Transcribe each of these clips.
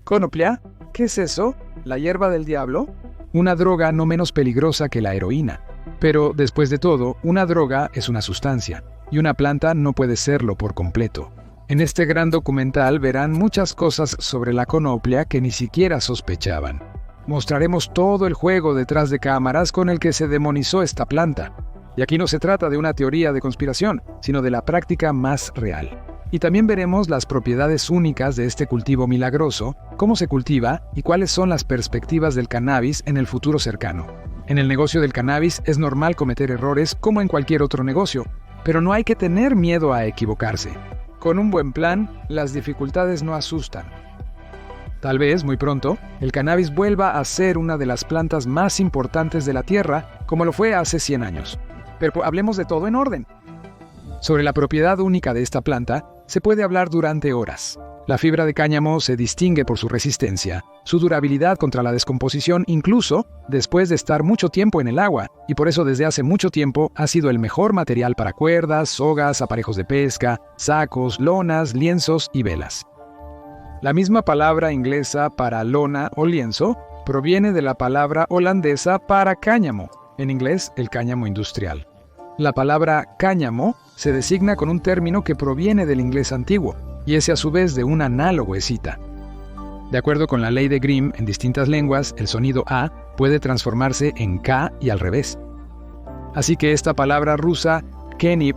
¿Conoplia? ¿Qué es eso? ¿La hierba del diablo? Una droga no menos peligrosa que la heroína. Pero, después de todo, una droga es una sustancia, y una planta no puede serlo por completo. En este gran documental verán muchas cosas sobre la conoplia que ni siquiera sospechaban. Mostraremos todo el juego detrás de cámaras con el que se demonizó esta planta. Y aquí no se trata de una teoría de conspiración, sino de la práctica más real. Y también veremos las propiedades únicas de este cultivo milagroso, cómo se cultiva y cuáles son las perspectivas del cannabis en el futuro cercano. En el negocio del cannabis es normal cometer errores como en cualquier otro negocio, pero no hay que tener miedo a equivocarse. Con un buen plan, las dificultades no asustan. Tal vez, muy pronto, el cannabis vuelva a ser una de las plantas más importantes de la Tierra, como lo fue hace 100 años. Pero hablemos de todo en orden. Sobre la propiedad única de esta planta, se puede hablar durante horas. La fibra de cáñamo se distingue por su resistencia, su durabilidad contra la descomposición incluso después de estar mucho tiempo en el agua, y por eso desde hace mucho tiempo ha sido el mejor material para cuerdas, sogas, aparejos de pesca, sacos, lonas, lienzos y velas. La misma palabra inglesa para lona o lienzo proviene de la palabra holandesa para cáñamo, en inglés el cáñamo industrial. La palabra cáñamo se designa con un término que proviene del inglés antiguo, y ese a su vez de un análogo escita. De acuerdo con la ley de Grimm, en distintas lenguas, el sonido A puede transformarse en K y al revés. Así que esta palabra rusa, kenip,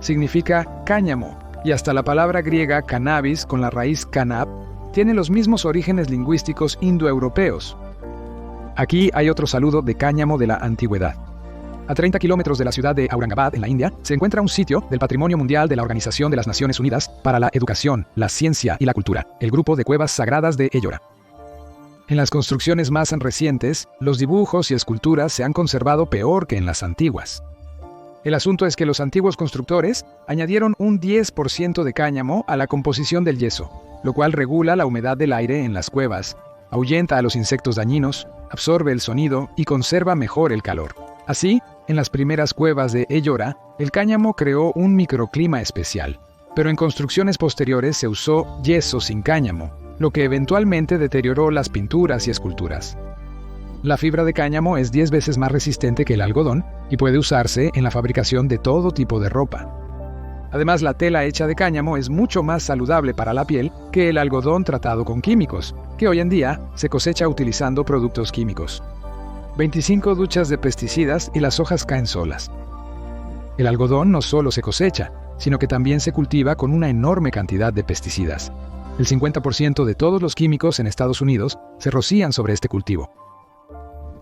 significa cáñamo, y hasta la palabra griega cannabis, con la raíz kanab, tiene los mismos orígenes lingüísticos indoeuropeos. Aquí hay otro saludo de cáñamo de la antigüedad. A 30 kilómetros de la ciudad de Aurangabad, en la India, se encuentra un sitio del Patrimonio Mundial de la Organización de las Naciones Unidas para la Educación, la Ciencia y la Cultura, el grupo de cuevas sagradas de Ellora. En las construcciones más recientes, los dibujos y esculturas se han conservado peor que en las antiguas. El asunto es que los antiguos constructores añadieron un 10% de cáñamo a la composición del yeso, lo cual regula la humedad del aire en las cuevas, ahuyenta a los insectos dañinos, absorbe el sonido y conserva mejor el calor. Así, en las primeras cuevas de Ellora, el cáñamo creó un microclima especial, pero en construcciones posteriores se usó yeso sin cáñamo, lo que eventualmente deterioró las pinturas y esculturas. La fibra de cáñamo es 10 veces más resistente que el algodón y puede usarse en la fabricación de todo tipo de ropa. Además, la tela hecha de cáñamo es mucho más saludable para la piel que el algodón tratado con químicos, que hoy en día se cosecha utilizando productos químicos. 25 duchas de pesticidas y las hojas caen solas. El algodón no solo se cosecha, sino que también se cultiva con una enorme cantidad de pesticidas. El 50% de todos los químicos en Estados Unidos se rocían sobre este cultivo.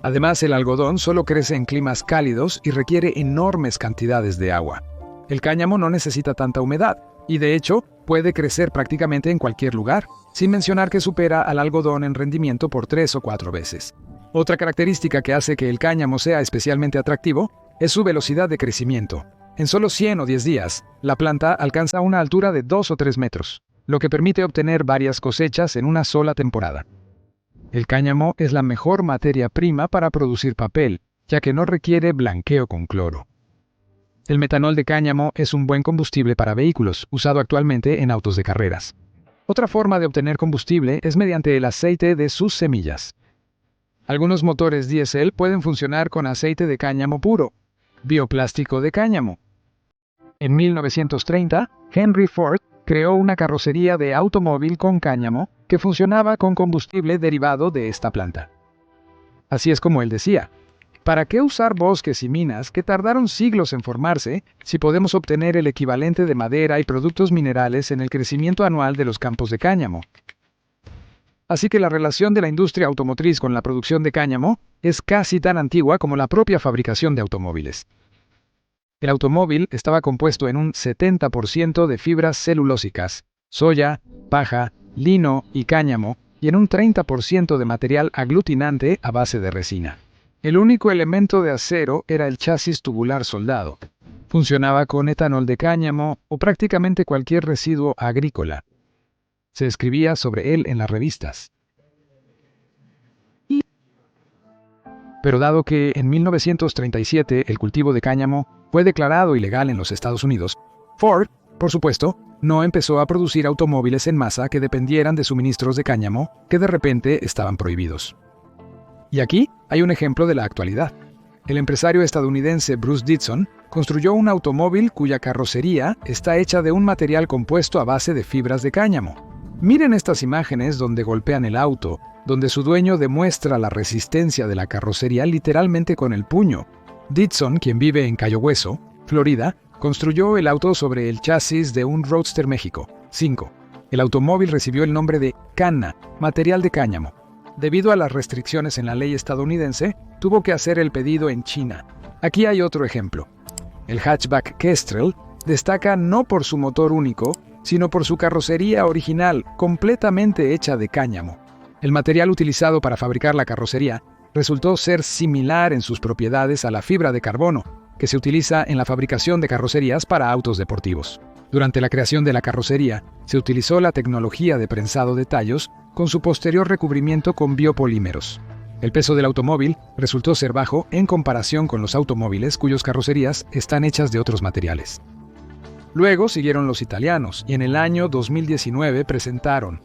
Además, el algodón solo crece en climas cálidos y requiere enormes cantidades de agua. El cáñamo no necesita tanta humedad, y de hecho, puede crecer prácticamente en cualquier lugar, sin mencionar que supera al algodón en rendimiento por 3 o 4 veces. Otra característica que hace que el cáñamo sea especialmente atractivo es su velocidad de crecimiento. En solo 100 o 10 días, la planta alcanza una altura de 2 o 3 metros, lo que permite obtener varias cosechas en una sola temporada. El cáñamo es la mejor materia prima para producir papel, ya que no requiere blanqueo con cloro. El metanol de cáñamo es un buen combustible para vehículos, usado actualmente en autos de carreras. Otra forma de obtener combustible es mediante el aceite de sus semillas. Algunos motores diésel pueden funcionar con aceite de cáñamo puro, bioplástico de cáñamo. En 1930, Henry Ford creó una carrocería de automóvil con cáñamo que funcionaba con combustible derivado de esta planta. Así es como él decía: ¿para qué usar bosques y minas que tardaron siglos en formarse si podemos obtener el equivalente de madera y productos minerales en el crecimiento anual de los campos de cáñamo? Así que la relación de la industria automotriz con la producción de cáñamo es casi tan antigua como la propia fabricación de automóviles. El automóvil estaba compuesto en un 70% de fibras celulósicas, soya, paja, lino y cáñamo, y en un 30% de material aglutinante a base de resina. El único elemento de acero era el chasis tubular soldado. Funcionaba con etanol de cáñamo o prácticamente cualquier residuo agrícola. Se escribía sobre él en las revistas. Pero dado que en 1937 el cultivo de cáñamo fue declarado ilegal en los Estados Unidos, Ford Por supuesto, no empezó a producir automóviles en masa que dependieran de suministros de cáñamo que de repente estaban prohibidos. Y aquí hay un ejemplo de la actualidad. El empresario estadounidense Bruce Dixon construyó un automóvil cuya carrocería está hecha de un material compuesto a base de fibras de cáñamo. Miren estas imágenes donde golpean el auto, donde su dueño demuestra la resistencia de la carrocería literalmente con el puño. Dixon, quien vive en Cayo Hueso, Florida, construyó el auto sobre el chasis de un Roadster México 5. El automóvil recibió el nombre de Cana, material de cáñamo. Debido a las restricciones en la ley estadounidense, tuvo que hacer el pedido en China. Aquí hay otro ejemplo. El hatchback Kestrel destaca no por su motor único, sino por su carrocería original, completamente hecha de cáñamo. El material utilizado para fabricar la carrocería resultó ser similar en sus propiedades a la fibra de carbono, que se utiliza en la fabricación de carrocerías para autos deportivos. Durante la creación de la carrocería, se utilizó la tecnología de prensado de tallos con su posterior recubrimiento con biopolímeros. El peso del automóvil resultó ser bajo en comparación con los automóviles cuyas carrocerías están hechas de otros materiales. Luego siguieron los italianos y en el año 2019 presentaron.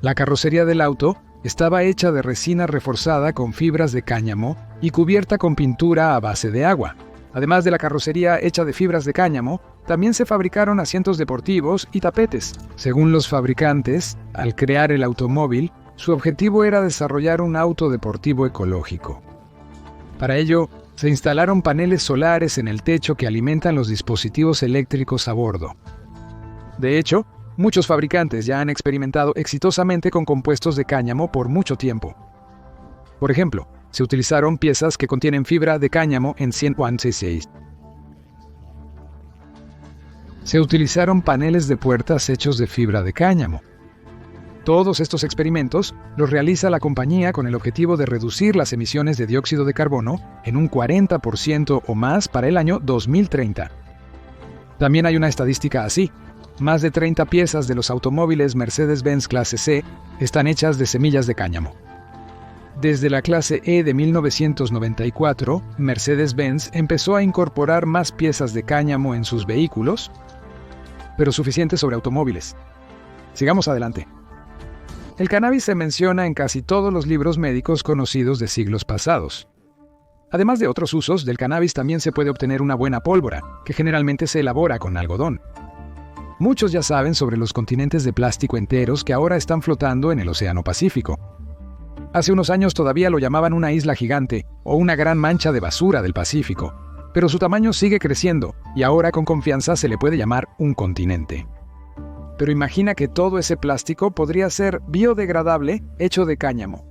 La carrocería del auto estaba hecha de resina reforzada con fibras de cáñamo y cubierta con pintura a base de agua. Además de la carrocería hecha de fibras de cáñamo, también se fabricaron asientos deportivos y tapetes. Según los fabricantes, al crear el automóvil, su objetivo era desarrollar un auto deportivo ecológico. Para ello, se instalaron paneles solares en el techo que alimentan los dispositivos eléctricos a bordo. De hecho, muchos fabricantes ya han experimentado exitosamente con compuestos de cáñamo por mucho tiempo. Por ejemplo, se utilizaron piezas que contienen fibra de cáñamo en 100.6. Se utilizaron paneles de puertas hechos de fibra de cáñamo. Todos estos experimentos los realiza la compañía con el objetivo de reducir las emisiones de dióxido de carbono en un 40% o más para el año 2030. También hay una estadística así. Más de 30 piezas de los automóviles Mercedes-Benz clase C están hechas de semillas de cáñamo. Desde la clase E de 1994, Mercedes-Benz empezó a incorporar más piezas de cáñamo en sus vehículos, pero suficientes sobre automóviles. Sigamos adelante. El cannabis se menciona en casi todos los libros médicos conocidos de siglos pasados. Además de otros usos, del cannabis también se puede obtener una buena pólvora, que generalmente se elabora con algodón. Muchos ya saben sobre los continentes de plástico enteros que ahora están flotando en el Océano Pacífico. Hace unos años todavía lo llamaban una isla gigante o una gran mancha de basura del Pacífico, pero su tamaño sigue creciendo y ahora con confianza se le puede llamar un continente. Pero imagina que todo ese plástico podría ser biodegradable hecho de cáñamo.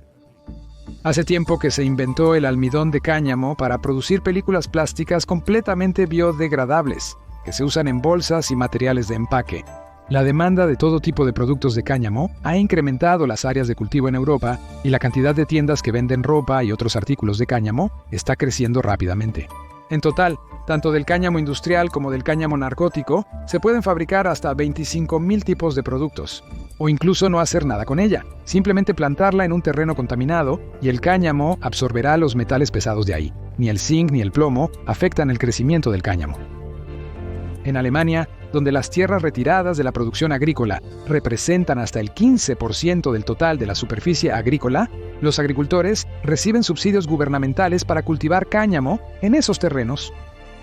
Hace tiempo que se inventó el almidón de cáñamo para producir películas plásticas completamente biodegradables, que se usan en bolsas y materiales de empaque. La demanda de todo tipo de productos de cáñamo ha incrementado las áreas de cultivo en Europa y la cantidad de tiendas que venden ropa y otros artículos de cáñamo está creciendo rápidamente. En total, tanto del cáñamo industrial como del cáñamo narcótico, se pueden fabricar hasta 25.000 tipos de productos. O incluso no hacer nada con ella, simplemente plantarla en un terreno contaminado y el cáñamo absorberá los metales pesados de ahí. Ni el zinc ni el plomo afectan el crecimiento del cáñamo. En Alemania, donde las tierras retiradas de la producción agrícola representan hasta el 15% del total de la superficie agrícola, los agricultores reciben subsidios gubernamentales para cultivar cáñamo en esos terrenos.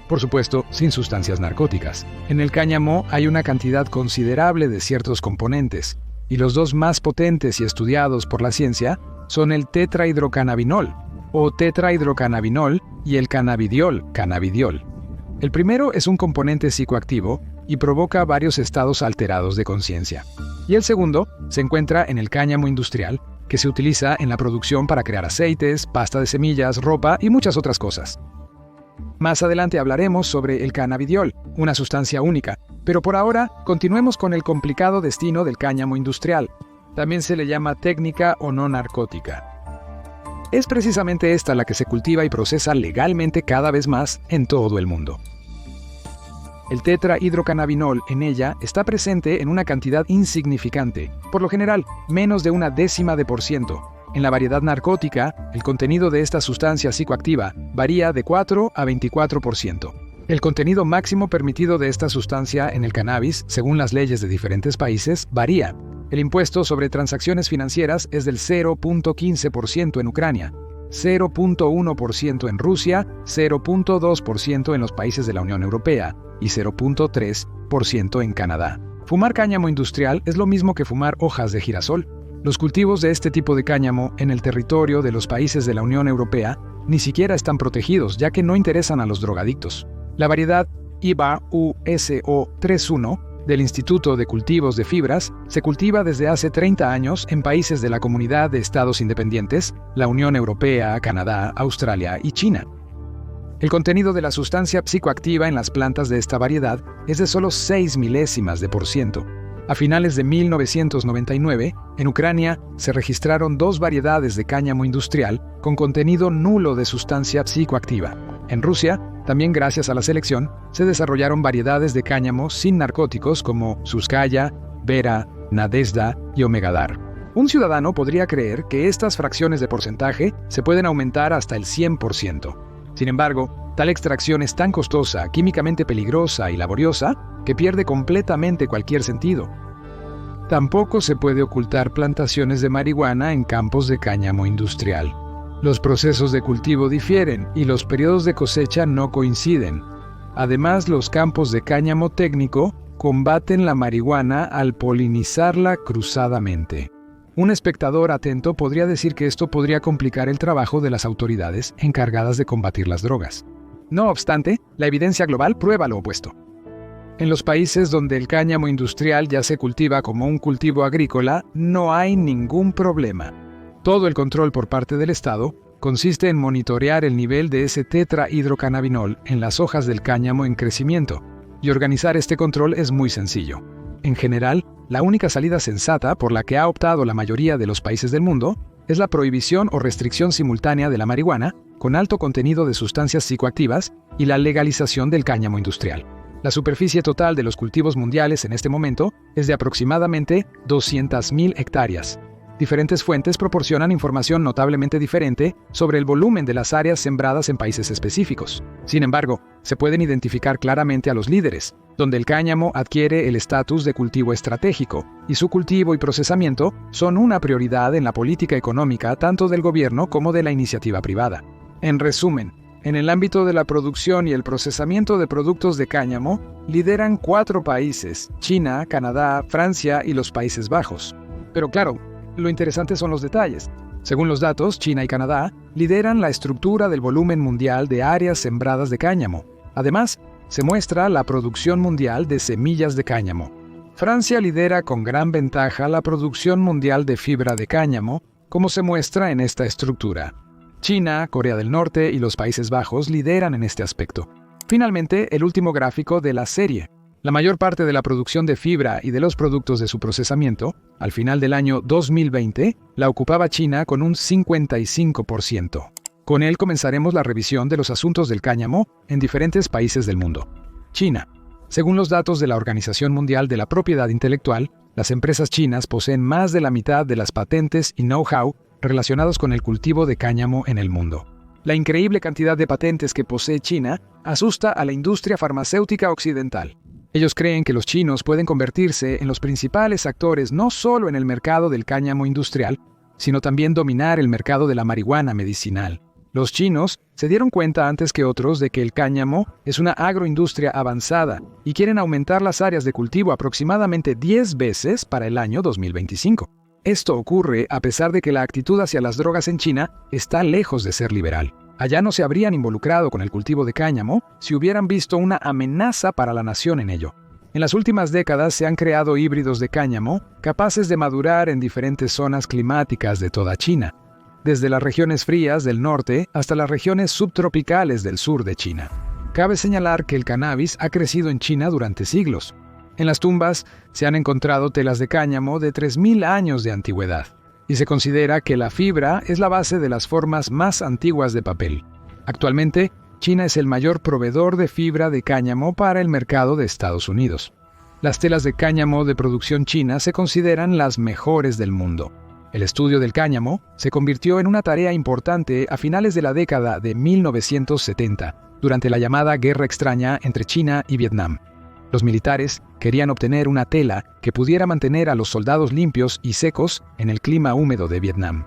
Por supuesto, sin sustancias narcóticas. En el cáñamo hay una cantidad considerable de ciertos componentes, y los dos más potentes y estudiados por la ciencia son el tetrahidrocannabinol, o tetrahidrocannabinol, y el cannabidiol. El primero es un componente psicoactivo y provoca varios estados alterados de conciencia. Y el segundo se encuentra en el cáñamo industrial, que se utiliza en la producción para crear aceites, pasta de semillas, ropa y muchas otras cosas. Más adelante hablaremos sobre el cannabidiol, una sustancia única, pero por ahora continuemos con el complicado destino del cáñamo industrial. También se le llama técnica o no narcótica. Es precisamente esta la que se cultiva y procesa legalmente cada vez más en todo el mundo. El tetrahidrocannabinol en ella está presente en una cantidad insignificante, por lo general menos de 0,1%. En la variedad narcótica, el contenido de esta sustancia psicoactiva varía de 4 a 24%. El contenido máximo permitido de esta sustancia en el cannabis, según las leyes de diferentes países, varía. El impuesto sobre transacciones financieras es del 0.15% en Ucrania, 0.1% en Rusia, 0.2% en los países de la Unión Europea y 0.3% en Canadá. Fumar cáñamo industrial es lo mismo que fumar hojas de girasol. Los cultivos de este tipo de cáñamo en el territorio de los países de la Unión Europea ni siquiera están protegidos, ya que no interesan a los drogadictos. La variedad IBA USO 31 del Instituto de Cultivos de Fibras se cultiva desde hace 30 años en países de la Comunidad de Estados Independientes, la Unión Europea, Canadá, Australia y China. El contenido de la sustancia psicoactiva en las plantas de esta variedad es de solo 6 milésimas de %. A finales de 1999, en Ucrania se registraron 2 variedades de cáñamo industrial con contenido nulo de sustancia psicoactiva. En Rusia, también gracias a la selección, se desarrollaron variedades de cáñamo sin narcóticos como Suskaya, Vera, Nadezhda y Omegadar. Un ciudadano podría creer que estas fracciones de porcentaje se pueden aumentar hasta el 100%. Sin embargo, tal extracción es tan costosa, químicamente peligrosa y laboriosa que pierde completamente cualquier sentido. Tampoco se puede ocultar plantaciones de marihuana en campos de cáñamo industrial. Los procesos de cultivo difieren y los periodos de cosecha no coinciden. Además, los campos de cáñamo técnico combaten la marihuana al polinizarla cruzadamente. Un espectador atento podría decir que esto podría complicar el trabajo de las autoridades encargadas de combatir las drogas. No obstante, la evidencia global prueba lo opuesto. En los países donde el cáñamo industrial ya se cultiva como un cultivo agrícola, no hay ningún problema. Todo el control por parte del Estado consiste en monitorear el nivel de ese tetrahidrocannabinol en las hojas del cáñamo en crecimiento, y organizar este control es muy sencillo. En general, la única salida sensata por la que ha optado la mayoría de los países del mundo es la prohibición o restricción simultánea de la marihuana con alto contenido de sustancias psicoactivas y la legalización del cáñamo industrial. La superficie total de los cultivos mundiales en este momento es de aproximadamente 200.000 hectáreas. Diferentes fuentes proporcionan información notablemente diferente sobre el volumen de las áreas sembradas en países específicos. Sin embargo, se pueden identificar claramente a los líderes, donde el cáñamo adquiere el estatus de cultivo estratégico, y su cultivo y procesamiento son una prioridad en la política económica tanto del gobierno como de la iniciativa privada. En resumen, en el ámbito de la producción y el procesamiento de productos de cáñamo, lideran 4 países: China, Canadá, Francia y los Países Bajos. Pero claro, lo interesante son los detalles. Según los datos, China y Canadá lideran la estructura del volumen mundial de áreas sembradas de cáñamo. Además, se muestra la producción mundial de semillas de cáñamo. Francia lidera con gran ventaja la producción mundial de fibra de cáñamo, como se muestra en esta estructura. China, Corea del Norte y los Países Bajos lideran en este aspecto. Finalmente, el último gráfico de la serie. La mayor parte de la producción de fibra y de los productos de su procesamiento, al final del año 2020, la ocupaba China con un 55%. Con él comenzaremos la revisión de los asuntos del cáñamo en diferentes países del mundo. China. Según los datos de la Organización Mundial de la Propiedad Intelectual, las empresas chinas poseen más de la mitad de las patentes y know-how relacionados con el cultivo de cáñamo en el mundo. La increíble cantidad de patentes que posee China asusta a la industria farmacéutica occidental. Ellos creen que los chinos pueden convertirse en los principales actores no solo en el mercado del cáñamo industrial, sino también dominar el mercado de la marihuana medicinal. Los chinos se dieron cuenta antes que otros de que el cáñamo es una agroindustria avanzada y quieren aumentar las áreas de cultivo aproximadamente 10 veces para el año 2025. Esto ocurre a pesar de que la actitud hacia las drogas en China está lejos de ser liberal. Allá no se habrían involucrado con el cultivo de cáñamo si hubieran visto una amenaza para la nación en ello. En las últimas décadas se han creado híbridos de cáñamo capaces de madurar en diferentes zonas climáticas de toda China, desde las regiones frías del norte hasta las regiones subtropicales del sur de China. Cabe señalar que el cannabis ha crecido en China durante siglos. En las tumbas se han encontrado telas de cáñamo de 3.000 años de antigüedad, y se considera que la fibra es la base de las formas más antiguas de papel. Actualmente, China es el mayor proveedor de fibra de cáñamo para el mercado de Estados Unidos. Las telas de cáñamo de producción china se consideran las mejores del mundo. El estudio del cáñamo se convirtió en una tarea importante a finales de la década de 1970, durante la llamada Guerra Extraña entre China y Vietnam. Los militares querían obtener una tela que pudiera mantener a los soldados limpios y secos en el clima húmedo de Vietnam.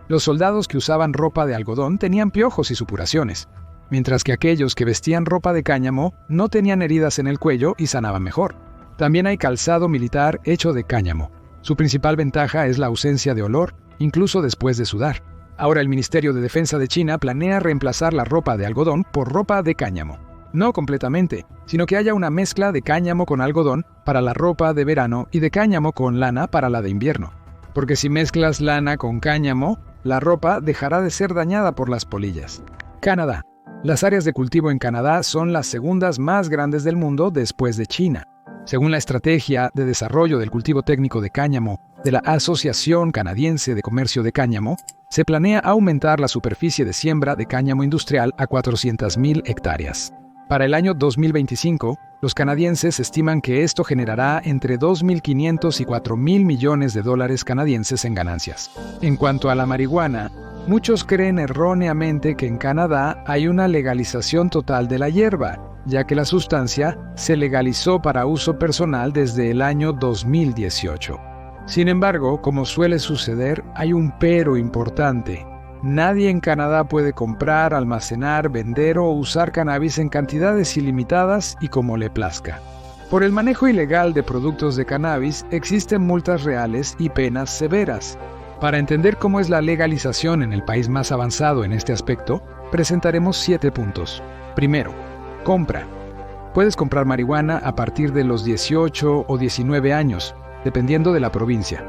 Los soldados que usaban ropa de algodón tenían piojos y supuraciones, mientras que aquellos que vestían ropa de cáñamo no tenían heridas en el cuello y sanaban mejor. También hay calzado militar hecho de cáñamo. Su principal ventaja es la ausencia de olor, incluso después de sudar. Ahora el Ministerio de Defensa de China planea reemplazar la ropa de algodón por ropa de cáñamo. No completamente, sino que haya una mezcla de cáñamo con algodón para la ropa de verano y de cáñamo con lana para la de invierno. Porque si mezclas lana con cáñamo, la ropa dejará de ser dañada por las polillas. Canadá. Las áreas de cultivo en Canadá son las segundas más grandes del mundo después de China. Según la Estrategia de Desarrollo del Cultivo Técnico de Cáñamo de la Asociación Canadiense de Comercio de Cáñamo, se planea aumentar la superficie de siembra de cáñamo industrial a 400,000 hectáreas. Para el año 2025, los canadienses estiman que esto generará entre 2.500 y 4.000 millones de dólares canadienses en ganancias. En cuanto a la marihuana, muchos creen erróneamente que en Canadá hay una legalización total de la hierba, ya que la sustancia se legalizó para uso personal desde el año 2018. Sin embargo, como suele suceder, hay un pero importante. Nadie en Canadá puede comprar, almacenar, vender o usar cannabis en cantidades ilimitadas y como le plazca. Por el manejo ilegal de productos de cannabis existen multas reales y penas severas. Para entender cómo es la legalización en el país más avanzado en este aspecto, presentaremos 7 puntos. Primero, compra. Puedes comprar marihuana a partir de los 18 o 19 años, dependiendo de la provincia.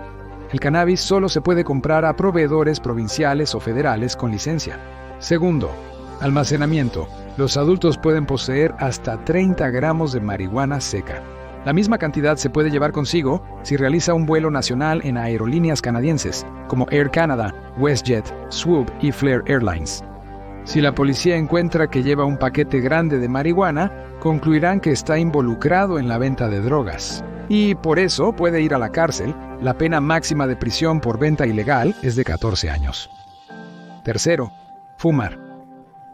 El cannabis solo se puede comprar a proveedores provinciales o federales con licencia. Segundo, almacenamiento. Los adultos pueden poseer hasta 30 gramos de marihuana seca. La misma cantidad se puede llevar consigo si realiza un vuelo nacional en aerolíneas canadienses, como Air Canada, WestJet, Swoop y Flair Airlines. Si la policía encuentra que lleva un paquete grande de marihuana, concluirán que está involucrado en la venta de drogas. Y por eso puede ir a la cárcel. La pena máxima de prisión por venta ilegal es de 14 años. Tercero, fumar.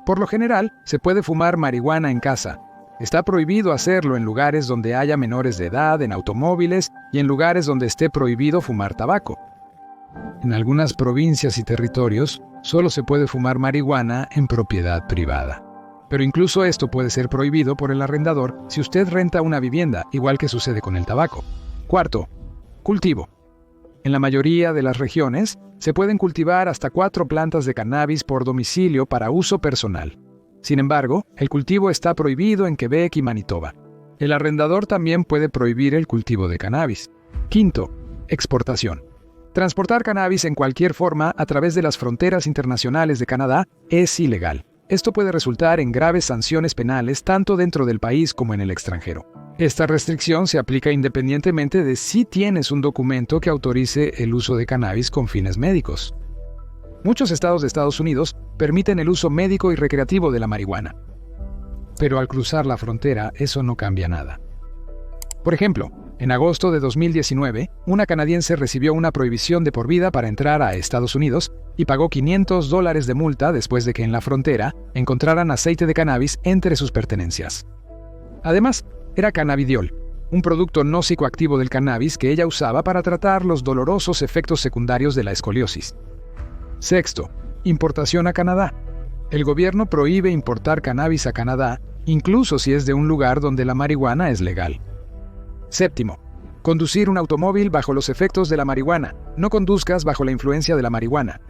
Por lo general, se puede fumar marihuana en casa. Está prohibido hacerlo en lugares donde haya menores de edad, en automóviles y en lugares donde esté prohibido fumar tabaco. En algunas provincias y territorios, solo se puede fumar marihuana en propiedad privada. Pero incluso esto puede ser prohibido por el arrendador si usted renta una vivienda, igual que sucede con el tabaco. Cuarto, cultivo. En la mayoría de las regiones, se pueden cultivar hasta 4 plantas de cannabis por domicilio para uso personal. Sin embargo, el cultivo está prohibido en Quebec y Manitoba. El arrendador también puede prohibir el cultivo de cannabis. Quinto, exportación. Transportar cannabis en cualquier forma a través de las fronteras internacionales de Canadá es ilegal. Esto puede resultar en graves sanciones penales tanto dentro del país como en el extranjero. Esta restricción se aplica independientemente de si tienes un documento que autorice el uso de cannabis con fines médicos. Muchos estados de Estados Unidos permiten el uso médico y recreativo de la marihuana. Pero al cruzar la frontera, eso no cambia nada. Por ejemplo, en agosto de 2019, una canadiense recibió una prohibición de por vida para entrar a Estados Unidos y pagó $500 de multa después de que en la frontera encontraran aceite de cannabis entre sus pertenencias. Además, era cannabidiol, un producto no psicoactivo del cannabis que ella usaba para tratar los dolorosos efectos secundarios de la escoliosis. Sexto, importación a Canadá. El gobierno prohíbe importar cannabis a Canadá, incluso si es de un lugar donde la marihuana es legal. Séptimo, conducir un automóvil bajo los efectos de la marihuana. No conduzcas bajo la influencia de la marihuana.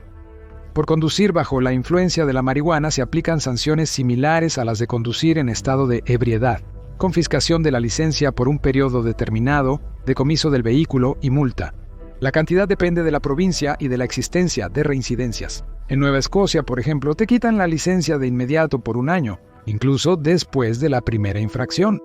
Por conducir bajo la influencia de la marihuana se aplican sanciones similares a las de conducir en estado de ebriedad, confiscación de la licencia por un periodo determinado, decomiso del vehículo y multa. La cantidad depende de la provincia y de la existencia de reincidencias. En Nueva Escocia, por ejemplo, te quitan la licencia de inmediato por 1 año, incluso después de la primera infracción.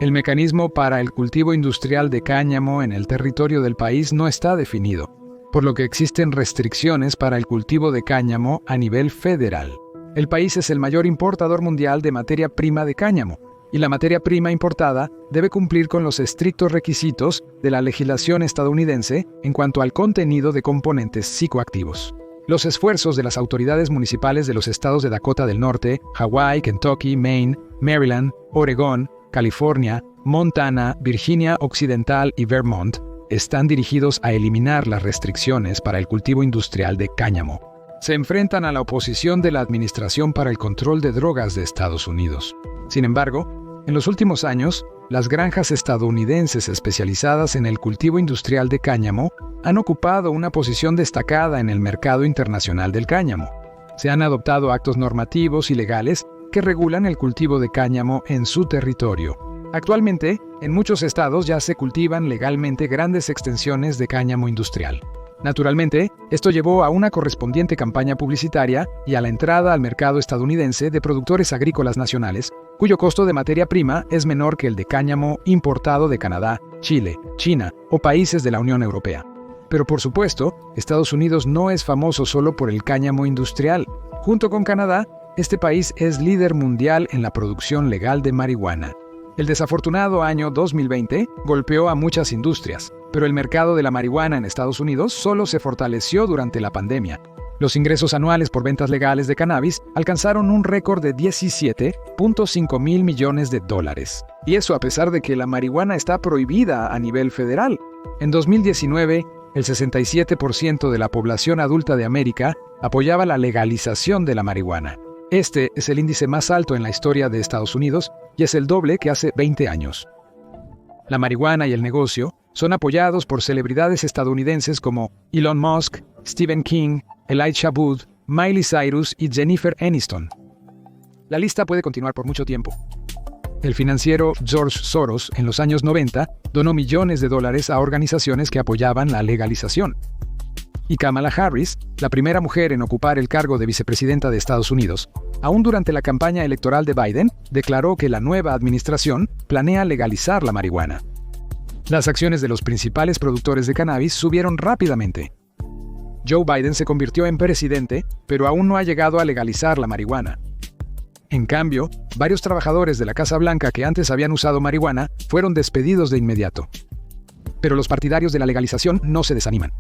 El mecanismo para el cultivo industrial de cáñamo en el territorio del país no está definido, por lo que existen restricciones para el cultivo de cáñamo a nivel federal. El país es el mayor importador mundial de materia prima de cáñamo, y la materia prima importada debe cumplir con los estrictos requisitos de la legislación estadounidense en cuanto al contenido de componentes psicoactivos. Los esfuerzos de las autoridades municipales de los estados de Dakota del Norte, Hawái, Kentucky, Maine, Maryland, Oregón, California, Montana, Virginia Occidental y Vermont están dirigidos a eliminar las restricciones para el cultivo industrial de cáñamo. Se enfrentan a la oposición de la Administración para el Control de Drogas de Estados Unidos. Sin embargo, en los últimos años, las granjas estadounidenses especializadas en el cultivo industrial de cáñamo han ocupado una posición destacada en el mercado internacional del cáñamo. Se han adoptado actos normativos y legales que regulan el cultivo de cáñamo en su territorio. Actualmente, en muchos estados ya se cultivan legalmente grandes extensiones de cáñamo industrial. Naturalmente, esto llevó a una correspondiente campaña publicitaria y a la entrada al mercado estadounidense de productores agrícolas nacionales, cuyo costo de materia prima es menor que el de cáñamo importado de Canadá, Chile, China o países de la Unión Europea. Pero por supuesto, Estados Unidos no es famoso solo por el cáñamo industrial. Junto con Canadá, este país es líder mundial en la producción legal de marihuana. El desafortunado año 2020 golpeó a muchas industrias, pero el mercado de la marihuana en Estados Unidos solo se fortaleció durante la pandemia. Los ingresos anuales por ventas legales de cannabis alcanzaron un récord de $17.5 mil millones. Y eso a pesar de que la marihuana está prohibida a nivel federal. En 2019, el 67% de la población adulta de América apoyaba la legalización de la marihuana. Este es el índice más alto en la historia de Estados Unidos y es el doble que hace 20 años. La marihuana y el negocio son apoyados por celebridades estadounidenses como Elon Musk, Stephen King, Elijah Wood, Miley Cyrus y Jennifer Aniston. La lista puede continuar por mucho tiempo. El financiero George Soros, en los años 90, donó millones de dólares a organizaciones que apoyaban la legalización. Y Kamala Harris, la primera mujer en ocupar el cargo de vicepresidenta de Estados Unidos, aún durante la campaña electoral de Biden, declaró que la nueva administración planea legalizar la marihuana. Las acciones de los principales productores de cannabis subieron rápidamente. Joe Biden se convirtió en presidente, pero aún no ha llegado a legalizar la marihuana. En cambio, varios trabajadores de la Casa Blanca que antes habían usado marihuana fueron despedidos de inmediato. Pero los partidarios de la legalización no se desaniman.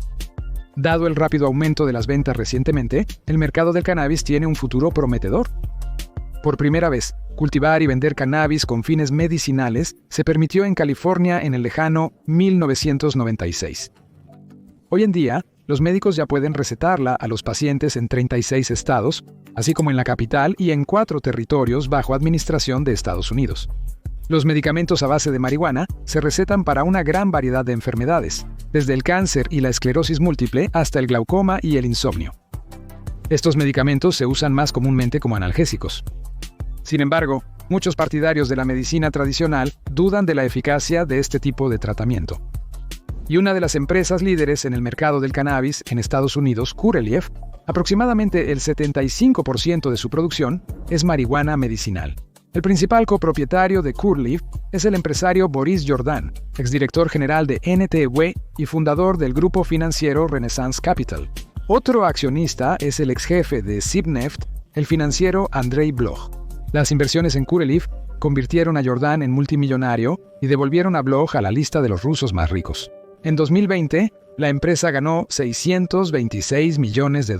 Dado el rápido aumento de las ventas recientemente, el mercado del cannabis tiene un futuro prometedor. Por primera vez, cultivar y vender cannabis con fines medicinales se permitió en California en el lejano 1996. Hoy en día, los médicos ya pueden recetarla a los pacientes en 36 estados, así como en la capital y en 4 territorios bajo administración de Estados Unidos. Los medicamentos a base de marihuana se recetan para una gran variedad de enfermedades, desde el cáncer y la esclerosis múltiple hasta el glaucoma y el insomnio. Estos medicamentos se usan más comúnmente como analgésicos. Sin embargo, muchos partidarios de la medicina tradicional dudan de la eficacia de este tipo de tratamiento. Y una de las empresas líderes en el mercado del cannabis en Estados Unidos, Curaleaf, aproximadamente el 75% de su producción es marihuana medicinal. El principal copropietario de Curaleaf es el empresario Boris Jordan, exdirector general de NTW y fundador del grupo financiero Renaissance Capital. Otro accionista es el exjefe de Sibneft, el financiero Andrei Bloch. Las inversiones en Curaleaf convirtieron a Jordan en multimillonario y devolvieron a Bloch a la lista de los rusos más ricos. En 2020, la empresa ganó $626 millones,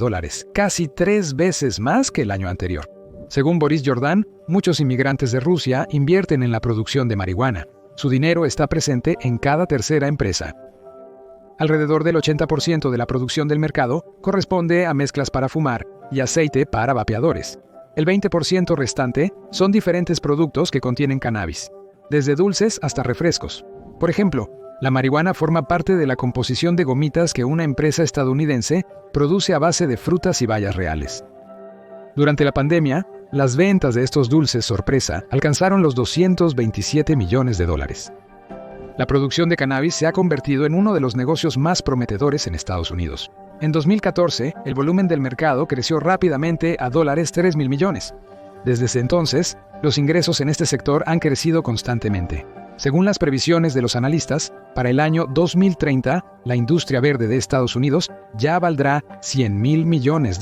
casi 3 veces más que el año anterior. Según Boris Jordan, muchos inmigrantes de Rusia invierten en la producción de marihuana. Su dinero está presente en cada tercera empresa. Alrededor del 80% de la producción del mercado corresponde a mezclas para fumar y aceite para vapeadores. El 20% restante son diferentes productos que contienen cannabis, desde dulces hasta refrescos. Por ejemplo, la marihuana forma parte de la composición de gomitas que una empresa estadounidense produce a base de frutas y bayas reales. Durante la pandemia, las ventas de estos dulces sorpresa alcanzaron los $227 millones. La producción de cannabis se ha convertido en uno de los negocios más prometedores en Estados Unidos. En 2014, el volumen del mercado creció rápidamente a $3 mil millones. Desde ese entonces, los ingresos en este sector han crecido constantemente. Según las previsiones de los analistas, para el año 2030, la industria verde de Estados Unidos ya valdrá $100 mil millones.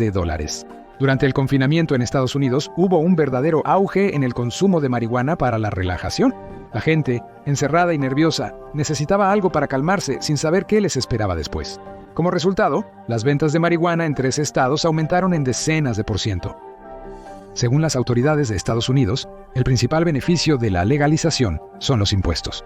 Durante el confinamiento en Estados Unidos, hubo un verdadero auge en el consumo de marihuana para la relajación. La gente, encerrada y nerviosa, necesitaba algo para calmarse sin saber qué les esperaba después. Como resultado, las ventas de marihuana en 3 estados aumentaron en decenas de por ciento. Según las autoridades de Estados Unidos, el principal beneficio de la legalización son los impuestos.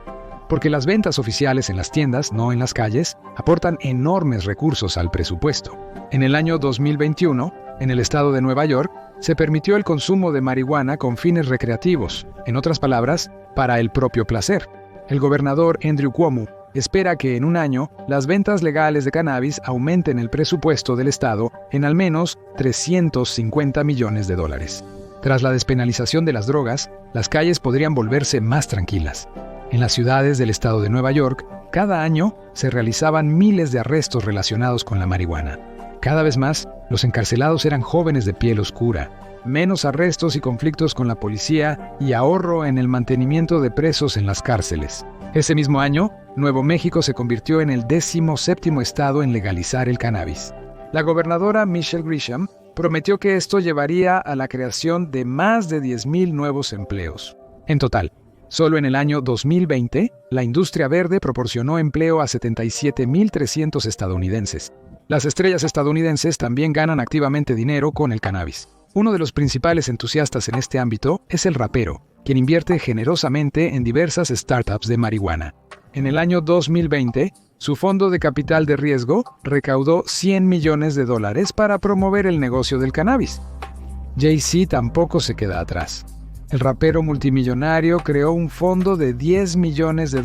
Porque las ventas oficiales en las tiendas, no en las calles, aportan enormes recursos al presupuesto. En el año 2021, en el estado de Nueva York, se permitió el consumo de marihuana con fines recreativos, en otras palabras, para el propio placer. El gobernador Andrew Cuomo espera que en un año las ventas legales de cannabis aumenten el presupuesto del estado en al menos $350 millones. Tras la despenalización de las drogas, las calles podrían volverse más tranquilas. En las ciudades del estado de Nueva York, cada año se realizaban miles de arrestos relacionados con la marihuana. Cada vez más, los encarcelados eran jóvenes de piel oscura, menos arrestos y conflictos con la policía y ahorro en el mantenimiento de presos en las cárceles. Ese mismo año, Nuevo México se convirtió en el 17º estado en legalizar el cannabis. La gobernadora Michelle Grisham prometió que esto llevaría a la creación de más de 10,000 nuevos empleos. En total, solo en el año 2020, la industria verde proporcionó empleo a 77,300 estadounidenses. Las estrellas estadounidenses también ganan activamente dinero con el cannabis. Uno de los principales entusiastas en este ámbito es el rapero, quien invierte generosamente en diversas startups de marihuana. En el año 2020, su fondo de capital de riesgo recaudó $100 millones para promover el negocio del cannabis. Jay-Z tampoco se queda atrás. El rapero multimillonario creó un fondo de $10 millones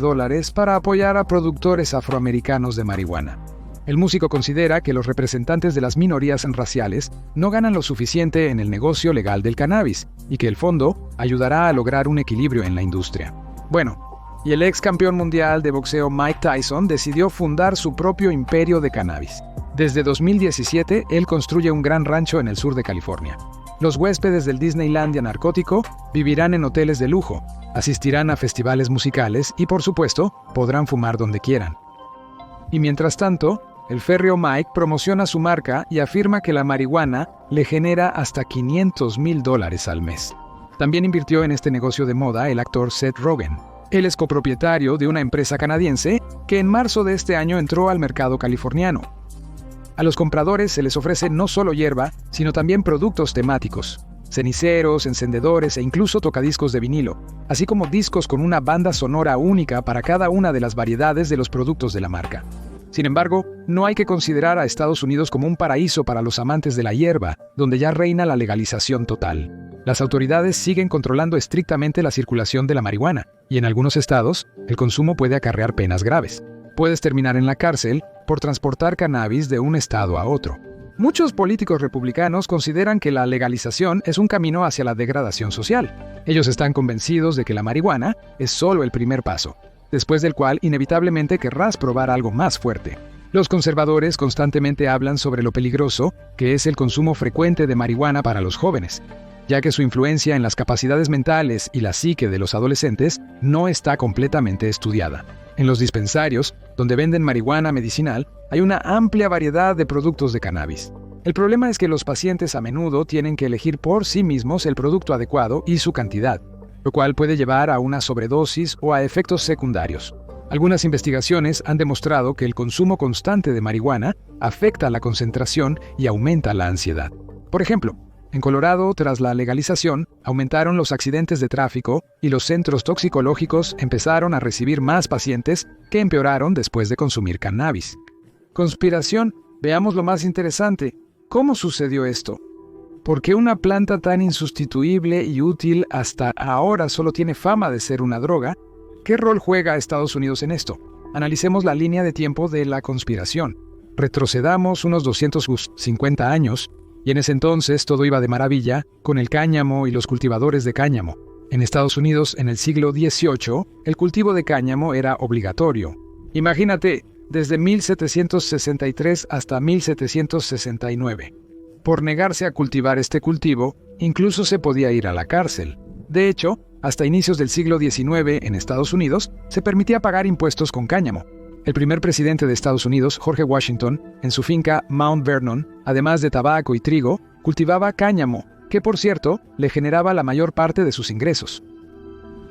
para apoyar a productores afroamericanos de marihuana. El músico considera que los representantes de las minorías raciales no ganan lo suficiente en el negocio legal del cannabis y que el fondo ayudará a lograr un equilibrio en la industria. Bueno, y el ex campeón mundial de boxeo Mike Tyson decidió fundar su propio imperio de cannabis. Desde 2017, él construye un gran rancho en el sur de California. Los huéspedes del Disneylandia narcótico vivirán en hoteles de lujo, asistirán a festivales musicales y, por supuesto, podrán fumar donde quieran. Y mientras tanto, el férreo Mike promociona su marca y afirma que la marihuana le genera hasta $500,000 al mes. También invirtió en este negocio de moda el actor Seth Rogen. Él es copropietario de una empresa canadiense que en marzo de este año entró al mercado californiano. A los compradores se les ofrece no solo hierba, sino también productos temáticos, ceniceros, encendedores e incluso tocadiscos de vinilo, así como discos con una banda sonora única para cada una de las variedades de los productos de la marca. Sin embargo, no hay que considerar a Estados Unidos como un paraíso para los amantes de la hierba, donde ya reina la legalización total. Las autoridades siguen controlando estrictamente la circulación de la marihuana, y en algunos estados, el consumo puede acarrear penas graves. Puedes terminar en la cárcel por transportar cannabis de un estado a otro. Muchos políticos republicanos consideran que la legalización es un camino hacia la degradación social. Ellos están convencidos de que la marihuana es solo el primer paso, después del cual inevitablemente querrás probar algo más fuerte. Los conservadores constantemente hablan sobre lo peligroso que es el consumo frecuente de marihuana para los jóvenes, ya que su influencia en las capacidades mentales y la psique de los adolescentes no está completamente estudiada. En los dispensarios, donde venden marihuana medicinal, hay una amplia variedad de productos de cannabis. El problema es que los pacientes a menudo tienen que elegir por sí mismos el producto adecuado y su cantidad, lo cual puede llevar a una sobredosis o a efectos secundarios. Algunas investigaciones han demostrado que el consumo constante de marihuana afecta la concentración y aumenta la ansiedad. Por ejemplo, en Colorado, tras la legalización, aumentaron los accidentes de tráfico y los centros toxicológicos empezaron a recibir más pacientes que empeoraron después de consumir cannabis. Conspiración. Veamos lo más interesante. ¿Cómo sucedió esto? ¿Por qué una planta tan insustituible y útil hasta ahora solo tiene fama de ser una droga? ¿Qué rol juega Estados Unidos en esto? Analicemos la línea de tiempo de la conspiración. Retrocedamos unos 250 años, y en ese entonces todo iba de maravilla con el cáñamo y los cultivadores de cáñamo. En Estados Unidos, en el siglo XVIII, el cultivo de cáñamo era obligatorio. Imagínate, desde 1763 hasta 1769. Por negarse a cultivar este cultivo, incluso se podía ir a la cárcel. De hecho, hasta inicios del siglo XIX en Estados Unidos, se permitía pagar impuestos con cáñamo. El primer presidente de Estados Unidos, George Washington, en su finca Mount Vernon, además de tabaco y trigo, cultivaba cáñamo, que por cierto, le generaba la mayor parte de sus ingresos.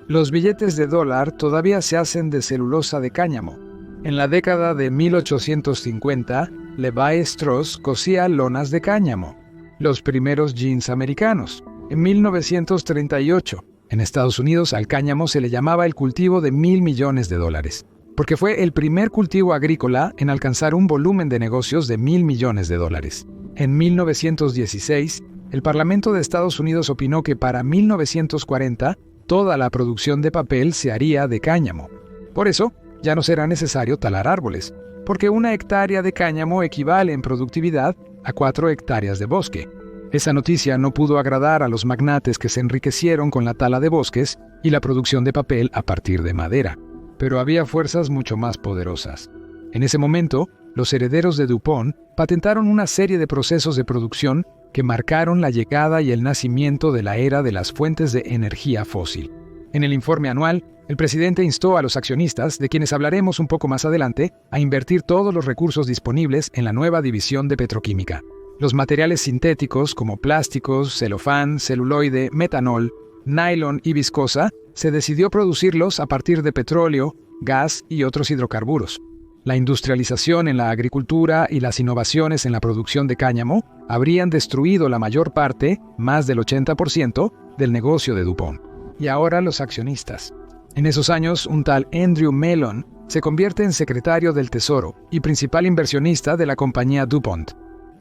Los billetes de dólar todavía se hacen de celulosa de cáñamo. En la década de 1850, Levi Strauss cosía lonas de cáñamo, los primeros jeans americanos. En 1938, en Estados Unidos, al cáñamo se le llamaba el cultivo de $1.000 millones, porque fue el primer cultivo agrícola en alcanzar un volumen de negocios de $1.000 millones. En 1916, el Parlamento de Estados Unidos opinó que para 1940 toda la producción de papel se haría de cáñamo. Por eso, ya no será necesario talar árboles, porque 1 hectárea de cáñamo equivale en productividad a 4 hectáreas de bosque. Esa noticia no pudo agradar a los magnates que se enriquecieron con la tala de bosques y la producción de papel a partir de madera. Pero había fuerzas mucho más poderosas. En ese momento, los herederos de DuPont patentaron una serie de procesos de producción que marcaron la llegada y el nacimiento de la era de las fuentes de energía fósil. En el informe anual, el presidente instó a los accionistas, de quienes hablaremos un poco más adelante, a invertir todos los recursos disponibles en la nueva división de petroquímica. Los materiales sintéticos como plásticos, celofán, celuloide, metanol, nylon y viscosa, se decidió producirlos a partir de petróleo, gas y otros hidrocarburos. La industrialización en la agricultura y las innovaciones en la producción de cáñamo habrían destruido la mayor parte, más del 80%, del negocio de DuPont. Y ahora los accionistas. En esos años, un tal Andrew Mellon se convierte en secretario del Tesoro y principal inversionista de la compañía DuPont.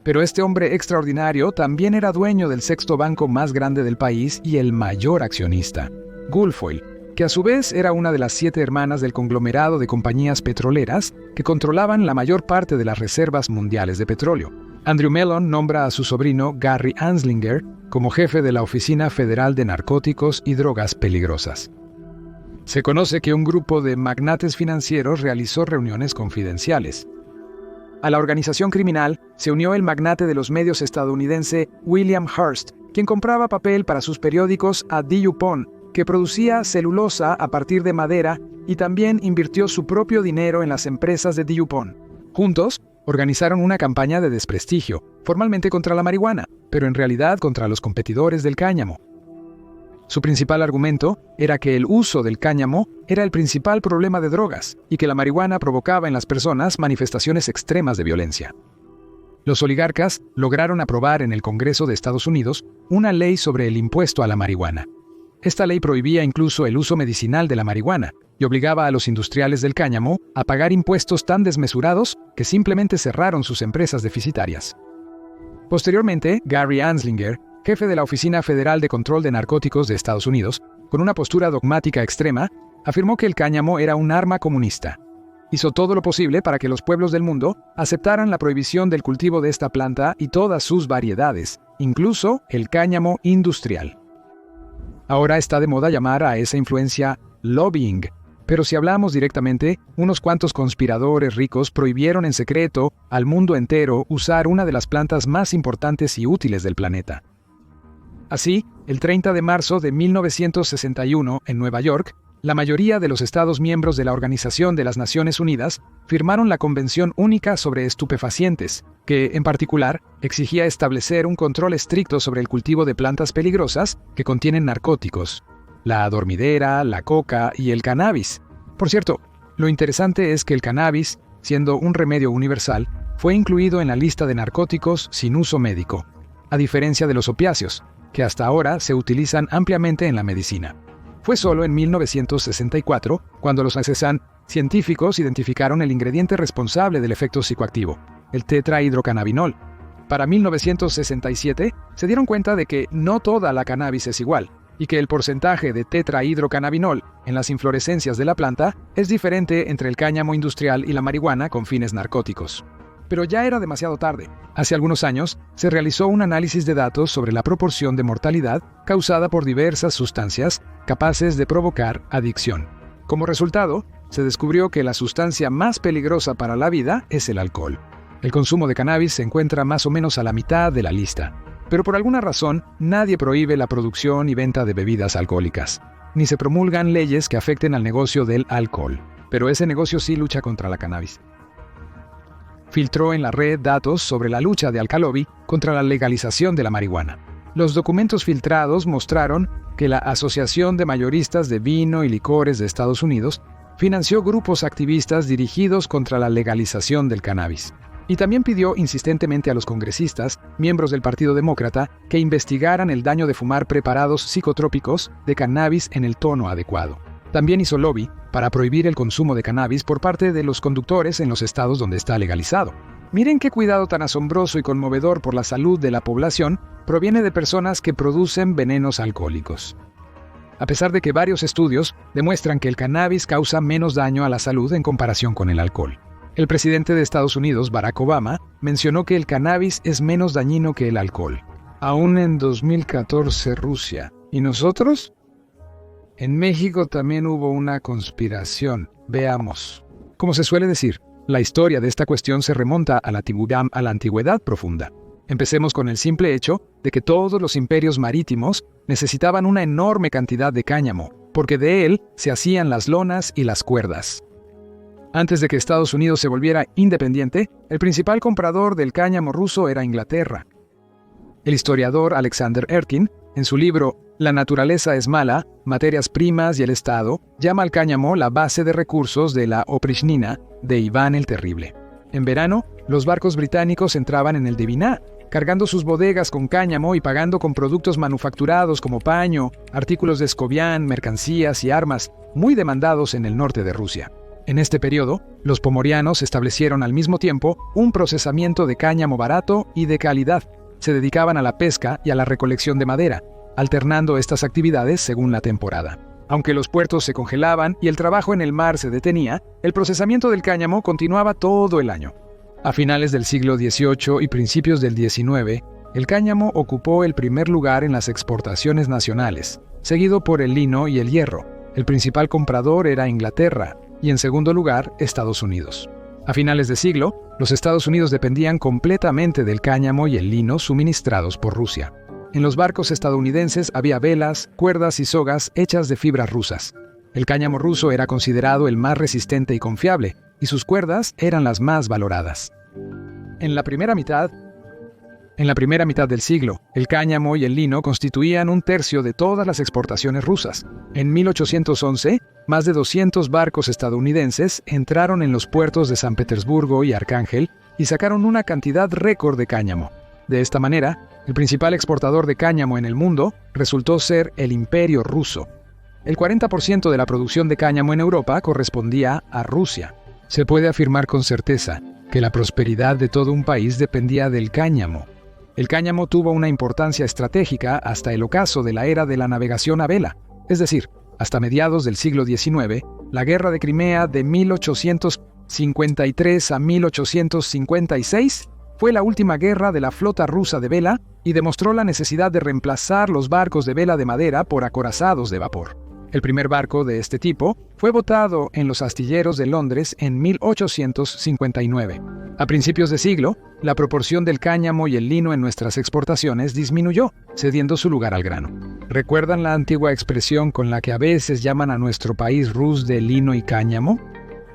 Pero este hombre extraordinario también era dueño del 6º banco más grande del país y el mayor accionista, Gulfoyle, que a su vez era una de las 7 hermanas del conglomerado de compañías petroleras que controlaban la mayor parte de las reservas mundiales de petróleo. Andrew Mellon nombra a su sobrino Gary Anslinger como jefe de la Oficina Federal de Narcóticos y Drogas Peligrosas. Se conoce que un grupo de magnates financieros realizó reuniones confidenciales. A la organización criminal se unió el magnate de los medios estadounidense William Hearst, quien compraba papel para sus periódicos a DuPont, que producía celulosa a partir de madera, y también invirtió su propio dinero en las empresas de DuPont. Juntos, organizaron una campaña de desprestigio, formalmente contra la marihuana, pero en realidad contra los competidores del cáñamo. Su principal argumento era que el uso del cáñamo era el principal problema de drogas y que la marihuana provocaba en las personas manifestaciones extremas de violencia. Los oligarcas lograron aprobar en el Congreso de Estados Unidos una ley sobre el impuesto a la marihuana. Esta ley prohibía incluso el uso medicinal de la marihuana y obligaba a los industriales del cáñamo a pagar impuestos tan desmesurados que simplemente cerraron sus empresas deficitarias. Posteriormente, Gary Anslinger, jefe de la Oficina Federal de Control de Narcóticos de Estados Unidos, con una postura dogmática extrema, afirmó que el cáñamo era un arma comunista. Hizo todo lo posible para que los pueblos del mundo aceptaran la prohibición del cultivo de esta planta y todas sus variedades, incluso el cáñamo industrial. Ahora está de moda llamar a esa influencia lobbying, pero si hablamos directamente, unos cuantos conspiradores ricos prohibieron en secreto al mundo entero usar una de las plantas más importantes y útiles del planeta. Así, el 30 de marzo de 1961, en Nueva York, la mayoría de los Estados miembros de la Organización de las Naciones Unidas firmaron la Convención Única sobre Estupefacientes, que, en particular, exigía establecer un control estricto sobre el cultivo de plantas peligrosas que contienen narcóticos, la adormidera, la coca y el cannabis. Por cierto, lo interesante es que el cannabis, siendo un remedio universal, fue incluido en la lista de narcóticos sin uso médico, a diferencia de los opiáceos, que hasta ahora se utilizan ampliamente en la medicina. Fue solo en 1964 cuando los científicos identificaron el ingrediente responsable del efecto psicoactivo, el tetrahidrocannabinol. Para 1967 se dieron cuenta de que no toda la cannabis es igual, y que el porcentaje de tetrahidrocannabinol en las inflorescencias de la planta es diferente entre el cáñamo industrial y la marihuana con fines narcóticos. Pero ya era demasiado tarde. Hace algunos años, se realizó un análisis de datos sobre la proporción de mortalidad causada por diversas sustancias capaces de provocar adicción. Como resultado, se descubrió que la sustancia más peligrosa para la vida es el alcohol. El consumo de cannabis se encuentra más o menos a la mitad de la lista. Pero por alguna razón, nadie prohíbe la producción y venta de bebidas alcohólicas, ni se promulgan leyes que afecten al negocio del alcohol. Pero ese negocio sí lucha contra la cannabis. Filtró en la red datos sobre la lucha de Alcalobi contra la legalización de la marihuana. Los documentos filtrados mostraron que la Asociación de Mayoristas de Vino y Licores de Estados Unidos financió grupos activistas dirigidos contra la legalización del cannabis. Y también pidió insistentemente a los congresistas, miembros del Partido Demócrata, que investigaran el daño de fumar preparados psicotrópicos de cannabis en el tono adecuado. También hizo lobby para prohibir el consumo de cannabis por parte de los conductores en los estados donde está legalizado. Miren qué cuidado tan asombroso y conmovedor por la salud de la población proviene de personas que producen venenos alcohólicos. A pesar de que varios estudios demuestran que el cannabis causa menos daño a la salud en comparación con el alcohol. El presidente de Estados Unidos, Barack Obama, mencionó que el cannabis es menos dañino que el alcohol. Aún en 2014 Rusia. ¿Y nosotros? En México también hubo una conspiración. Veamos. Como se suele decir, la historia de esta cuestión se remonta a la antigüedad profunda. Empecemos con el simple hecho de que todos los imperios marítimos necesitaban una enorme cantidad de cáñamo, porque de él se hacían las lonas y las cuerdas. Antes de que Estados Unidos se volviera independiente, el principal comprador del cáñamo ruso era Inglaterra. El historiador Alexander Erkin, en su libro La naturaleza es mala, materias primas y el Estado, llama al cáñamo la base de recursos de la oprichnina de Iván el Terrible. En verano, los barcos británicos entraban en el Dviná, cargando sus bodegas con cáñamo y pagando con productos manufacturados como paño, artículos de escobián, mercancías y armas, muy demandados en el norte de Rusia. En este periodo, los pomorianos establecieron al mismo tiempo un procesamiento de cáñamo barato y de calidad. Se dedicaban a la pesca y a la recolección de madera, alternando estas actividades según la temporada. Aunque los puertos se congelaban y el trabajo en el mar se detenía, el procesamiento del cáñamo continuaba todo el año. A finales del siglo XVIII y principios del XIX, el cáñamo ocupó el primer lugar en las exportaciones nacionales, seguido por el lino y el hierro. El principal comprador era Inglaterra y en segundo lugar Estados Unidos. A finales de siglo, los Estados Unidos dependían completamente del cáñamo y el lino suministrados por Rusia. En los barcos estadounidenses había velas, cuerdas y sogas hechas de fibras rusas. El cáñamo ruso era considerado el más resistente y confiable, y sus cuerdas eran las más valoradas. En la primera mitad del siglo, el cáñamo y el lino constituían un tercio de todas las exportaciones rusas. En 1811, más de 200 barcos estadounidenses entraron en los puertos de San Petersburgo y Arcángel y sacaron una cantidad récord de cáñamo. De esta manera, el principal exportador de cáñamo en el mundo resultó ser el Imperio Ruso. El 40% de la producción de cáñamo en Europa correspondía a Rusia. Se puede afirmar con certeza que la prosperidad de todo un país dependía del cáñamo. El cáñamo tuvo una importancia estratégica hasta el ocaso de la era de la navegación a vela, es decir, hasta mediados del siglo XIX, la Guerra de Crimea de 1853 a 1856 fue la última guerra de la flota rusa de vela y demostró la necesidad de reemplazar los barcos de vela de madera por acorazados de vapor. El primer barco de este tipo fue botado en los astilleros de Londres en 1859. A principios de siglo, la proporción del cáñamo y el lino en nuestras exportaciones disminuyó, cediendo su lugar al grano. ¿Recuerdan la antigua expresión con la que a veces llaman a nuestro país Rus de lino y cáñamo?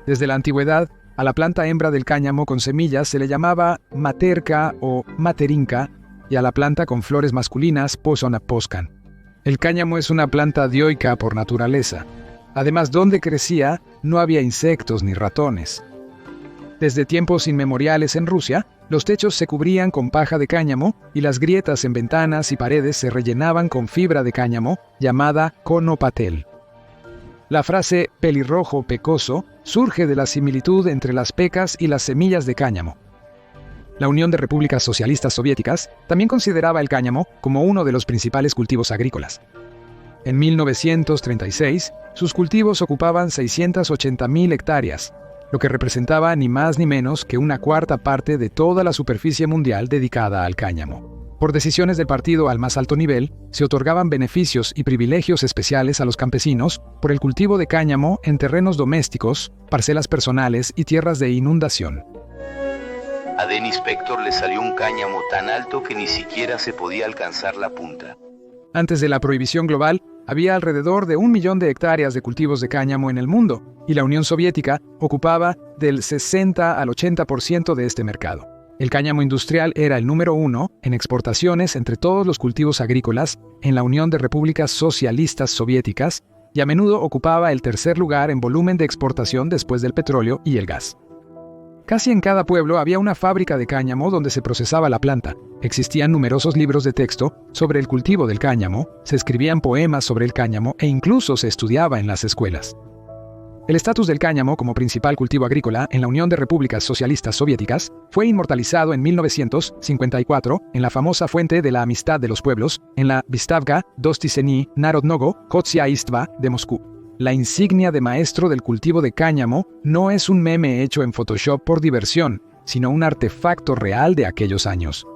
Desde la antigüedad, a la planta hembra del cáñamo con semillas se le llamaba materca o materinca y a la planta con flores masculinas posonaposcan. El cáñamo es una planta dioica por naturaleza. Además, donde crecía no había insectos ni ratones. Desde tiempos inmemoriales en Rusia, los techos se cubrían con paja de cáñamo y las grietas en ventanas y paredes se rellenaban con fibra de cáñamo llamada conopatel. La frase pelirrojo pecoso surge de la similitud entre las pecas y las semillas de cáñamo. La Unión de Repúblicas Socialistas Soviéticas también consideraba el cáñamo como uno de los principales cultivos agrícolas. En 1936, sus cultivos ocupaban 680.000 hectáreas, lo que representaba ni más ni menos que una cuarta parte de toda la superficie mundial dedicada al cáñamo. Por decisiones del partido al más alto nivel, se otorgaban beneficios y privilegios especiales a los campesinos por el cultivo de cáñamo en terrenos domésticos, parcelas personales y tierras de inundación. A Dennis Pector le salió un cáñamo tan alto que ni siquiera se podía alcanzar la punta. Antes de la prohibición global, había alrededor de 1 millón de hectáreas de cultivos de cáñamo en el mundo, y la Unión Soviética ocupaba del 60 al 80% de este mercado. El cáñamo industrial era el número 1 en exportaciones entre todos los cultivos agrícolas en la Unión de Repúblicas Socialistas Soviéticas y a menudo ocupaba el tercer lugar en volumen de exportación después del petróleo y el gas. Casi en cada pueblo había una fábrica de cáñamo donde se procesaba la planta. Existían numerosos libros de texto sobre el cultivo del cáñamo, se escribían poemas sobre el cáñamo e incluso se estudiaba en las escuelas. El estatus del cáñamo como principal cultivo agrícola en la Unión de Repúblicas Socialistas Soviéticas fue inmortalizado en 1954 en la famosa Fuente de la Amistad de los Pueblos, en la Vystavka Dostizhení Narodnogo Khozyaistva de Moscú. La insignia de maestro del cultivo de cáñamo no es un meme hecho en Photoshop por diversión, sino un artefacto real de aquellos años.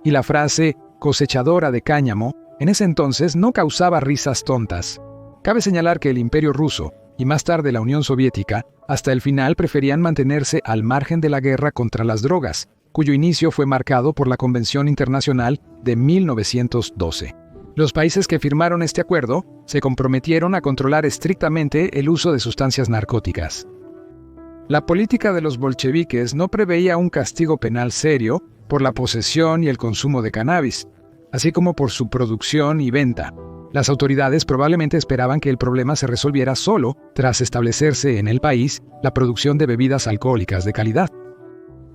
Y la frase cosechadora de cáñamo en ese entonces no causaba risas tontas. Cabe señalar que el Imperio ruso, y más tarde la Unión Soviética, hasta el final preferían mantenerse al margen de la guerra contra las drogas, cuyo inicio fue marcado por la Convención Internacional de 1912. Los países que firmaron este acuerdo se comprometieron a controlar estrictamente el uso de sustancias narcóticas. La política de los bolcheviques no preveía un castigo penal serio por la posesión y el consumo de cannabis, así como por su producción y venta. Las autoridades probablemente esperaban que el problema se resolviera solo tras establecerse en el país la producción de bebidas alcohólicas de calidad.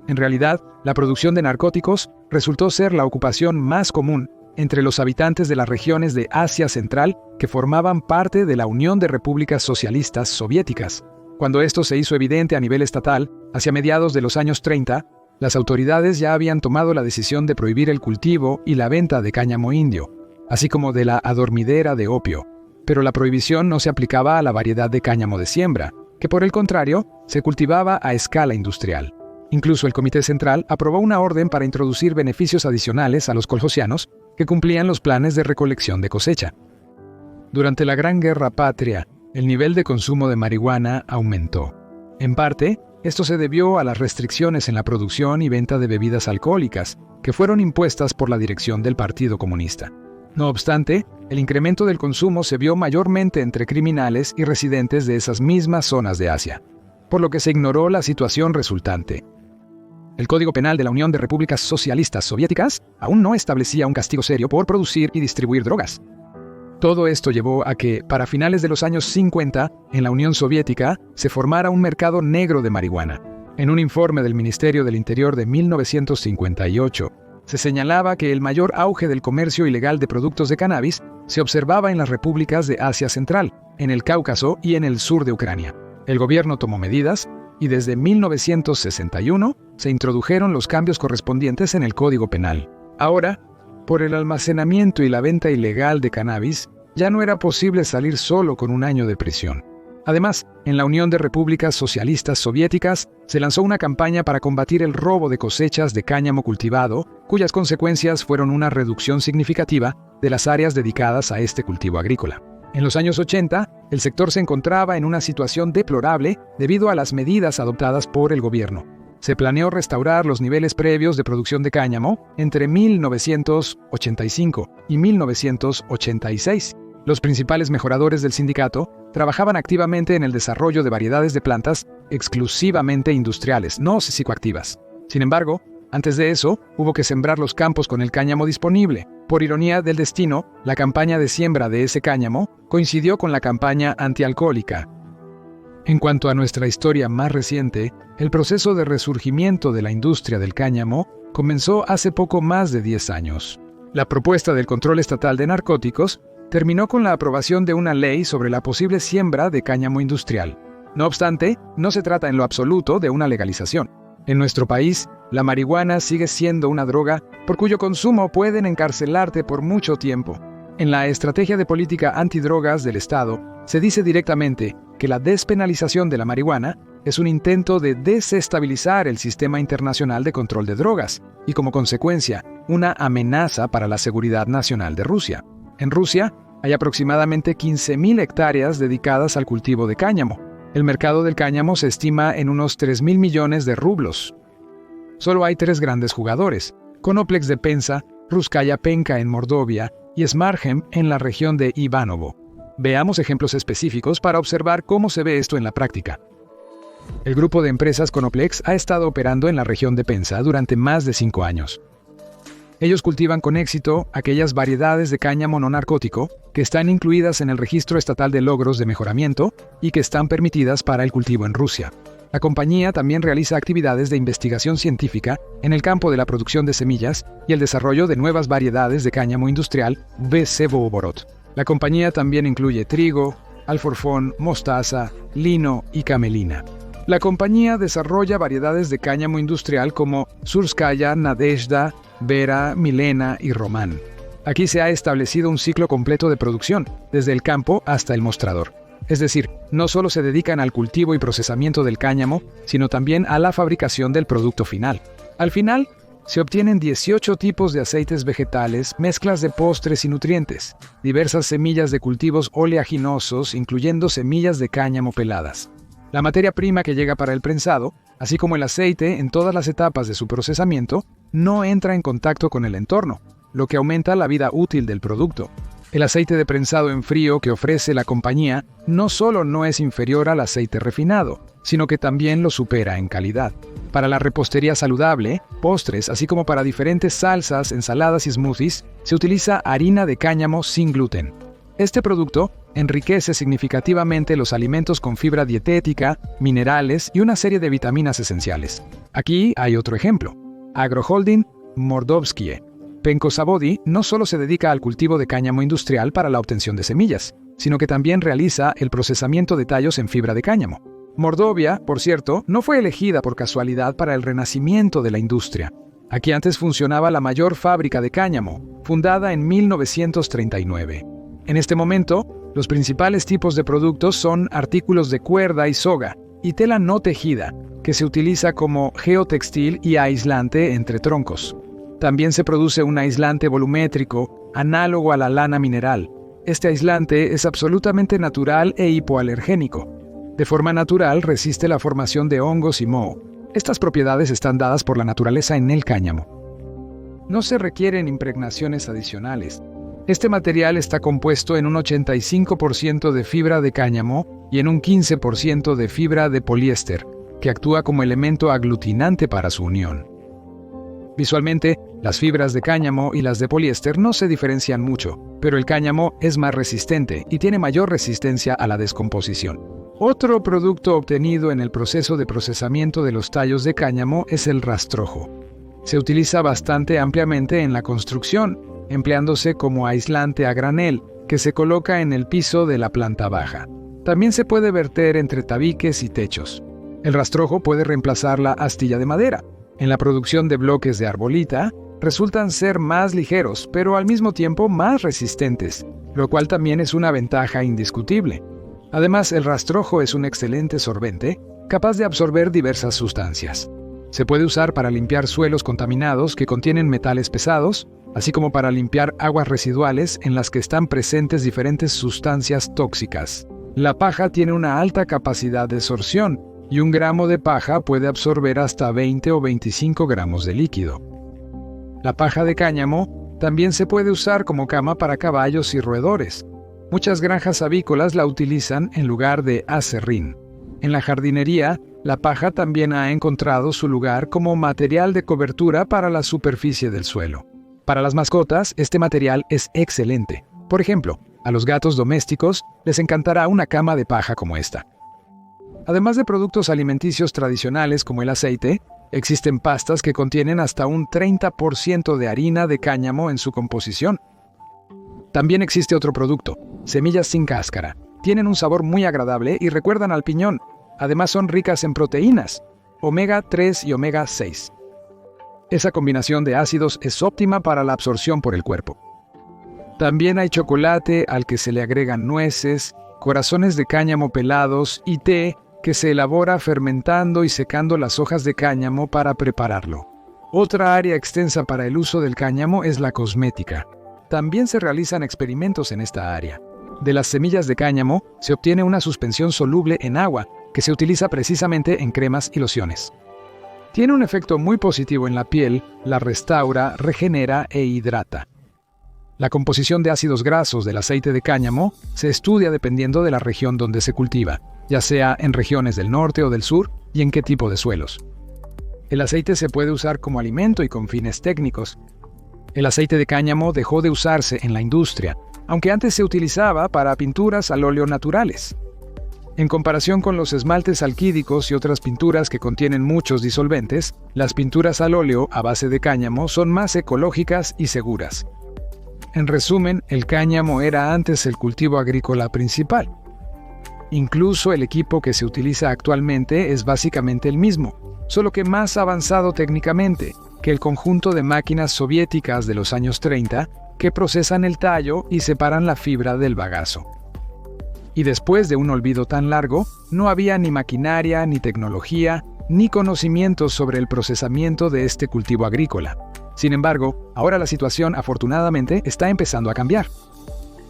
En realidad, la producción de narcóticos resultó ser la ocupación más común entre los habitantes de las regiones de Asia Central que formaban parte de la Unión de Repúblicas Socialistas Soviéticas. Cuando esto se hizo evidente a nivel estatal, hacia mediados de los años 30, las autoridades ya habían tomado la decisión de prohibir el cultivo y la venta de cáñamo indio, así como de la adormidera de opio. Pero la prohibición no se aplicaba a la variedad de cáñamo de siembra, que por el contrario, se cultivaba a escala industrial. Incluso el Comité Central aprobó una orden para introducir beneficios adicionales a los coljosianos que cumplían los planes de recolección de cosecha. Durante la Gran Guerra Patria, el nivel de consumo de marihuana aumentó. En parte, esto se debió a las restricciones en la producción y venta de bebidas alcohólicas, que fueron impuestas por la dirección del Partido Comunista. No obstante, el incremento del consumo se vio mayormente entre criminales y residentes de esas mismas zonas de Asia, por lo que se ignoró la situación resultante. El Código Penal de la Unión de Repúblicas Socialistas Soviéticas aún no establecía un castigo serio por producir y distribuir drogas. Todo esto llevó a que, para finales de los años 50, en la Unión Soviética, se formara un mercado negro de marihuana. En un informe del Ministerio del Interior de 1958, se señalaba que el mayor auge del comercio ilegal de productos de cannabis se observaba en las repúblicas de Asia Central, en el Cáucaso y en el sur de Ucrania. El gobierno tomó medidas, y desde 1961 se introdujeron los cambios correspondientes en el Código Penal. Ahora, por el almacenamiento y la venta ilegal de cannabis, ya no era posible salir solo con un año de prisión. Además, en la Unión de Repúblicas Socialistas Soviéticas se lanzó una campaña para combatir el robo de cosechas de cáñamo cultivado, cuyas consecuencias fueron una reducción significativa de las áreas dedicadas a este cultivo agrícola. En los años 80, el sector se encontraba en una situación deplorable debido a las medidas adoptadas por el gobierno. Se planeó restaurar los niveles previos de producción de cáñamo entre 1985 y 1986. Los principales mejoradores del sindicato trabajaban activamente en el desarrollo de variedades de plantas exclusivamente industriales, no psicoactivas. Sin embargo, antes de eso, hubo que sembrar los campos con el cáñamo disponible. Por ironía del destino, la campaña de siembra de ese cáñamo coincidió con la campaña antialcohólica. En cuanto a nuestra historia más reciente, el proceso de resurgimiento de la industria del cáñamo comenzó hace poco más de 10 años. La propuesta del control estatal de narcóticos terminó con la aprobación de una ley sobre la posible siembra de cáñamo industrial. No obstante, no se trata en lo absoluto de una legalización. En nuestro país, la marihuana sigue siendo una droga por cuyo consumo pueden encarcelarte por mucho tiempo. En la estrategia de política antidrogas del Estado, se dice directamente que la despenalización de la marihuana es un intento de desestabilizar el sistema internacional de control de drogas y, como consecuencia, una amenaza para la seguridad nacional de Rusia. En Rusia, hay aproximadamente 15.000 hectáreas dedicadas al cultivo de cáñamo. El mercado del cáñamo se estima en unos 3.000 millones de rublos. Solo hay 3 grandes jugadores: Konoplex de Penza, Ruskaya Penka en Mordovia y Smartchem en la región de Ivanovo. Veamos ejemplos específicos para observar cómo se ve esto en la práctica. El grupo de empresas Konoplex ha estado operando en la región de Penza durante más de 5 años. Ellos cultivan con éxito aquellas variedades de cáñamo no narcótico que están incluidas en el Registro Estatal de Logros de Mejoramiento y que están permitidas para el cultivo en Rusia. La compañía también realiza actividades de investigación científica en el campo de la producción de semillas y el desarrollo de nuevas variedades de cáñamo industrial V-Sevo-Oborot. La compañía también incluye trigo, alforfón, mostaza, lino y camelina. La compañía desarrolla variedades de cáñamo industrial como Surskaya, Nadezhda, Vera, Milena y Román. Aquí se ha establecido un ciclo completo de producción, desde el campo hasta el mostrador. Es decir, no solo se dedican al cultivo y procesamiento del cáñamo, sino también a la fabricación del producto final. Al final, se obtienen 18 tipos de aceites vegetales, mezclas de postres y nutrientes, diversas semillas de cultivos oleaginosos, incluyendo semillas de cáñamo peladas. La materia prima que llega para el prensado, así como el aceite en todas las etapas de su procesamiento, no entra en contacto con el entorno, lo que aumenta la vida útil del producto. El aceite de prensado en frío que ofrece la compañía no solo no es inferior al aceite refinado, sino que también lo supera en calidad. Para la repostería saludable, postres, así como para diferentes salsas, ensaladas y smoothies, se utiliza harina de cáñamo sin gluten. Este producto enriquece significativamente los alimentos con fibra dietética, minerales y una serie de vitaminas esenciales. Aquí hay otro ejemplo. Agroholding Mordovskie. Penco Zavodi no solo se dedica al cultivo de cáñamo industrial para la obtención de semillas, sino que también realiza el procesamiento de tallos en fibra de cáñamo. Mordovia, por cierto, no fue elegida por casualidad para el renacimiento de la industria. Aquí antes funcionaba la mayor fábrica de cáñamo, fundada en 1939. En este momento, los principales tipos de productos son artículos de cuerda y soga y tela no tejida, que se utiliza como geotextil y aislante entre troncos. También se produce un aislante volumétrico, análogo a la lana mineral. Este aislante es absolutamente natural e hipoalergénico. De forma natural resiste la formación de hongos y moho. Estas propiedades están dadas por la naturaleza en el cáñamo. No se requieren impregnaciones adicionales. Este material está compuesto en un 85% de fibra de cáñamo y en un 15% de fibra de poliéster, que actúa como elemento aglutinante para su unión. Visualmente, las fibras de cáñamo y las de poliéster no se diferencian mucho, pero el cáñamo es más resistente y tiene mayor resistencia a la descomposición. Otro producto obtenido en el proceso de procesamiento de los tallos de cáñamo es el rastrojo. Se utiliza bastante ampliamente en la construcción, empleándose como aislante a granel, que se coloca en el piso de la planta baja. También se puede verter entre tabiques y techos. El rastrojo puede reemplazar la astilla de madera. En la producción de bloques de arbolita, resultan ser más ligeros, pero al mismo tiempo más resistentes, lo cual también es una ventaja indiscutible. Además, el rastrojo es un excelente sorbente, capaz de absorber diversas sustancias. Se puede usar para limpiar suelos contaminados que contienen metales pesados, así como para limpiar aguas residuales en las que están presentes diferentes sustancias tóxicas. La paja tiene una alta capacidad de sorción, y 1 gramo de paja puede absorber hasta 20 o 25 gramos de líquido. La paja de cáñamo también se puede usar como cama para caballos y roedores. Muchas granjas avícolas la utilizan en lugar de aserrín. En la jardinería, la paja también ha encontrado su lugar como material de cobertura para la superficie del suelo. Para las mascotas, este material es excelente. Por ejemplo, a los gatos domésticos les encantará una cama de paja como esta. Además de productos alimenticios tradicionales como el aceite, existen pastas que contienen hasta un 30% de harina de cáñamo en su composición. También existe otro producto, semillas sin cáscara. Tienen un sabor muy agradable y recuerdan al piñón. Además son ricas en proteínas, omega 3 y omega 6. Esa combinación de ácidos es óptima para la absorción por el cuerpo. También hay chocolate al que se le agregan nueces, corazones de cáñamo pelados y té que se elabora fermentando y secando las hojas de cáñamo para prepararlo. Otra área extensa para el uso del cáñamo es la cosmética. También se realizan experimentos en esta área. De las semillas de cáñamo se obtiene una suspensión soluble en agua que se utiliza precisamente en cremas y lociones. Tiene un efecto muy positivo en la piel, la restaura, regenera e hidrata. La composición de ácidos grasos del aceite de cáñamo se estudia dependiendo de la región donde se cultiva, ya sea en regiones del norte o del sur y en qué tipo de suelos. El aceite se puede usar como alimento y con fines técnicos. El aceite de cáñamo dejó de usarse en la industria, aunque antes se utilizaba para pinturas al óleo naturales. En comparación con los esmaltes alquídicos y otras pinturas que contienen muchos disolventes, las pinturas al óleo a base de cáñamo son más ecológicas y seguras. En resumen, el cáñamo era antes el cultivo agrícola principal. Incluso el equipo que se utiliza actualmente es básicamente el mismo, solo que más avanzado técnicamente que el conjunto de máquinas soviéticas de los años 30 que procesan el tallo y separan la fibra del bagazo. Y después de un olvido tan largo, no había ni maquinaria, ni tecnología, ni conocimientos sobre el procesamiento de este cultivo agrícola. Sin embargo, ahora la situación afortunadamente está empezando a cambiar.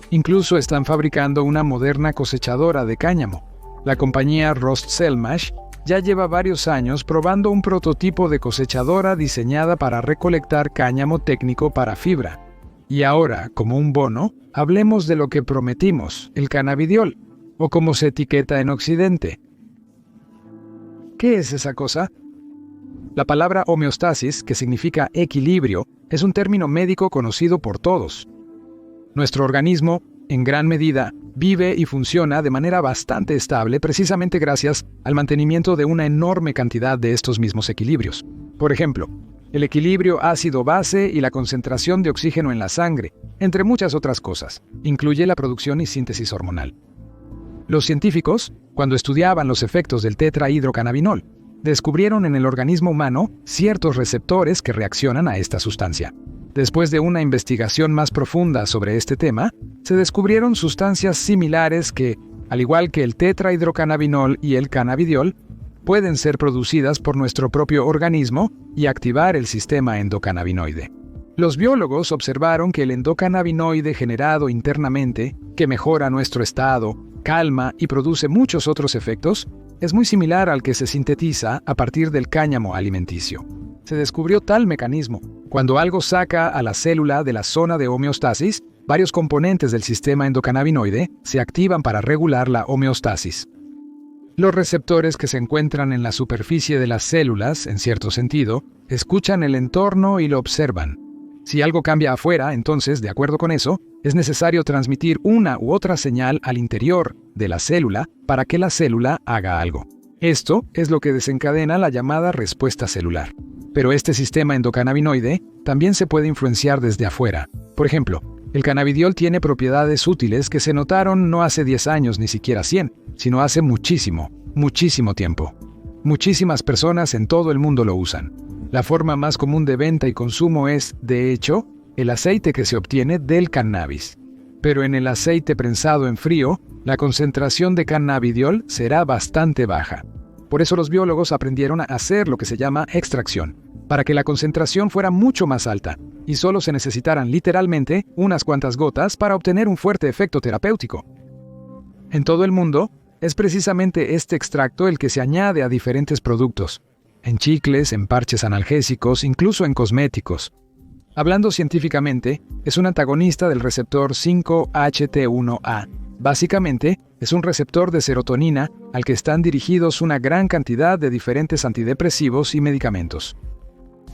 Incluso están fabricando una moderna cosechadora de cáñamo. La compañía Rost-Selmash ya lleva varios años probando un prototipo de cosechadora diseñada para recolectar cáñamo técnico para fibra. Y ahora, como un bono, hablemos de lo que prometimos, el cannabidiol, o como se etiqueta en Occidente. ¿Qué es esa cosa? La palabra homeostasis, que significa equilibrio, es un término médico conocido por todos. Nuestro organismo, en gran medida, vive y funciona de manera bastante estable precisamente gracias al mantenimiento de una enorme cantidad de estos mismos equilibrios. Por ejemplo, el equilibrio ácido-base y la concentración de oxígeno en la sangre, entre muchas otras cosas, incluye la producción y síntesis hormonal. Los científicos, cuando estudiaban los efectos del tetrahidrocannabinol, descubrieron en el organismo humano ciertos receptores que reaccionan a esta sustancia. Después de una investigación más profunda sobre este tema, se descubrieron sustancias similares que, al igual que el tetrahidrocannabinol y el cannabidiol, pueden ser producidas por nuestro propio organismo y activar el sistema endocannabinoide. Los biólogos observaron que el endocannabinoide generado internamente, que mejora nuestro estado, calma y produce muchos otros efectos, es muy similar al que se sintetiza a partir del cáñamo alimenticio. Se descubrió tal mecanismo. Cuando algo saca a la célula de la zona de homeostasis, varios componentes del sistema endocannabinoide se activan para regular la homeostasis. Los receptores que se encuentran en la superficie de las células, en cierto sentido, escuchan el entorno y lo observan. Si algo cambia afuera, entonces, de acuerdo con eso, es necesario transmitir una u otra señal al interior de la célula para que la célula haga algo. Esto es lo que desencadena la llamada respuesta celular. Pero este sistema endocannabinoide también se puede influenciar desde afuera. Por ejemplo, el cannabidiol tiene propiedades útiles que se notaron no hace 10 años ni siquiera 100, sino hace muchísimo tiempo. Muchísimas personas en todo el mundo lo usan. La forma más común de venta y consumo es, de hecho, el aceite que se obtiene del cannabis. Pero en el aceite prensado en frío, la concentración de cannabidiol será bastante baja. Por eso los biólogos aprendieron a hacer lo que se llama extracción, para que la concentración fuera mucho más alta, y solo se necesitaran literalmente unas cuantas gotas para obtener un fuerte efecto terapéutico. En todo el mundo, es precisamente este extracto el que se añade a diferentes productos, en chicles, en parches analgésicos, incluso en cosméticos. Hablando científicamente, es un antagonista del receptor 5-HT1A. Básicamente, es un receptor de serotonina al que están dirigidos una gran cantidad de diferentes antidepresivos y medicamentos.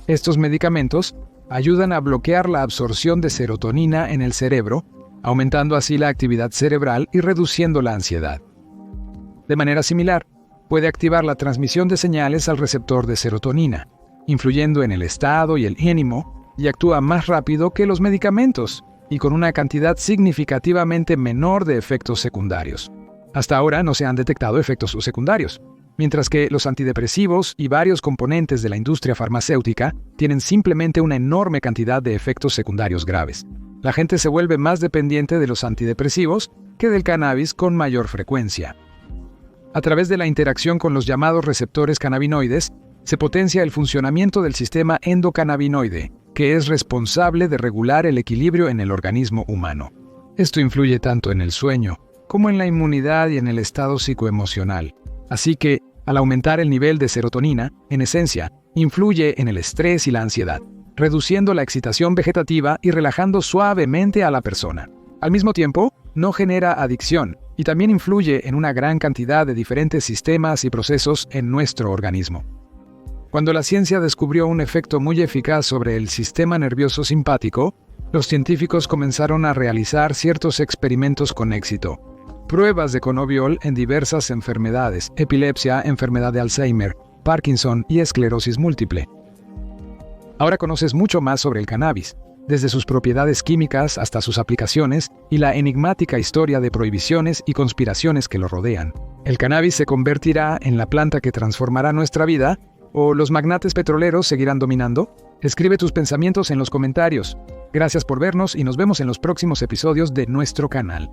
Estos medicamentos ayudan a bloquear la absorción de serotonina en el cerebro, aumentando así la actividad cerebral y reduciendo la ansiedad. De manera similar, puede activar la transmisión de señales al receptor de serotonina, influyendo en el estado y el ánimo, y actúa más rápido que los medicamentos, y con una cantidad significativamente menor de efectos secundarios. Hasta ahora no se han detectado efectos secundarios, mientras que los antidepresivos y varios componentes de la industria farmacéutica tienen simplemente una enorme cantidad de efectos secundarios graves. La gente se vuelve más dependiente de los antidepresivos que del cannabis con mayor frecuencia. A través de la interacción con los llamados receptores cannabinoides, se potencia el funcionamiento del sistema endocannabinoide, que es responsable de regular el equilibrio en el organismo humano. Esto influye tanto en el sueño, como en la inmunidad y en el estado psicoemocional. Así que, al aumentar el nivel de serotonina, en esencia, influye en el estrés y la ansiedad, reduciendo la excitación vegetativa y relajando suavemente a la persona. Al mismo tiempo, no genera adicción y también influye en una gran cantidad de diferentes sistemas y procesos en nuestro organismo. Cuando la ciencia descubrió un efecto muy eficaz sobre el sistema nervioso simpático, los científicos comenzaron a realizar ciertos experimentos con éxito. Pruebas de conoviol en diversas enfermedades: epilepsia, enfermedad de Alzheimer, Parkinson y esclerosis múltiple. Ahora conoces mucho más sobre el cannabis, desde sus propiedades químicas hasta sus aplicaciones y la enigmática historia de prohibiciones y conspiraciones que lo rodean. ¿El cannabis se convertirá en la planta que transformará nuestra vida? ¿O los magnates petroleros seguirán dominando? Escribe tus pensamientos en los comentarios. Gracias por vernos y nos vemos en los próximos episodios de nuestro canal.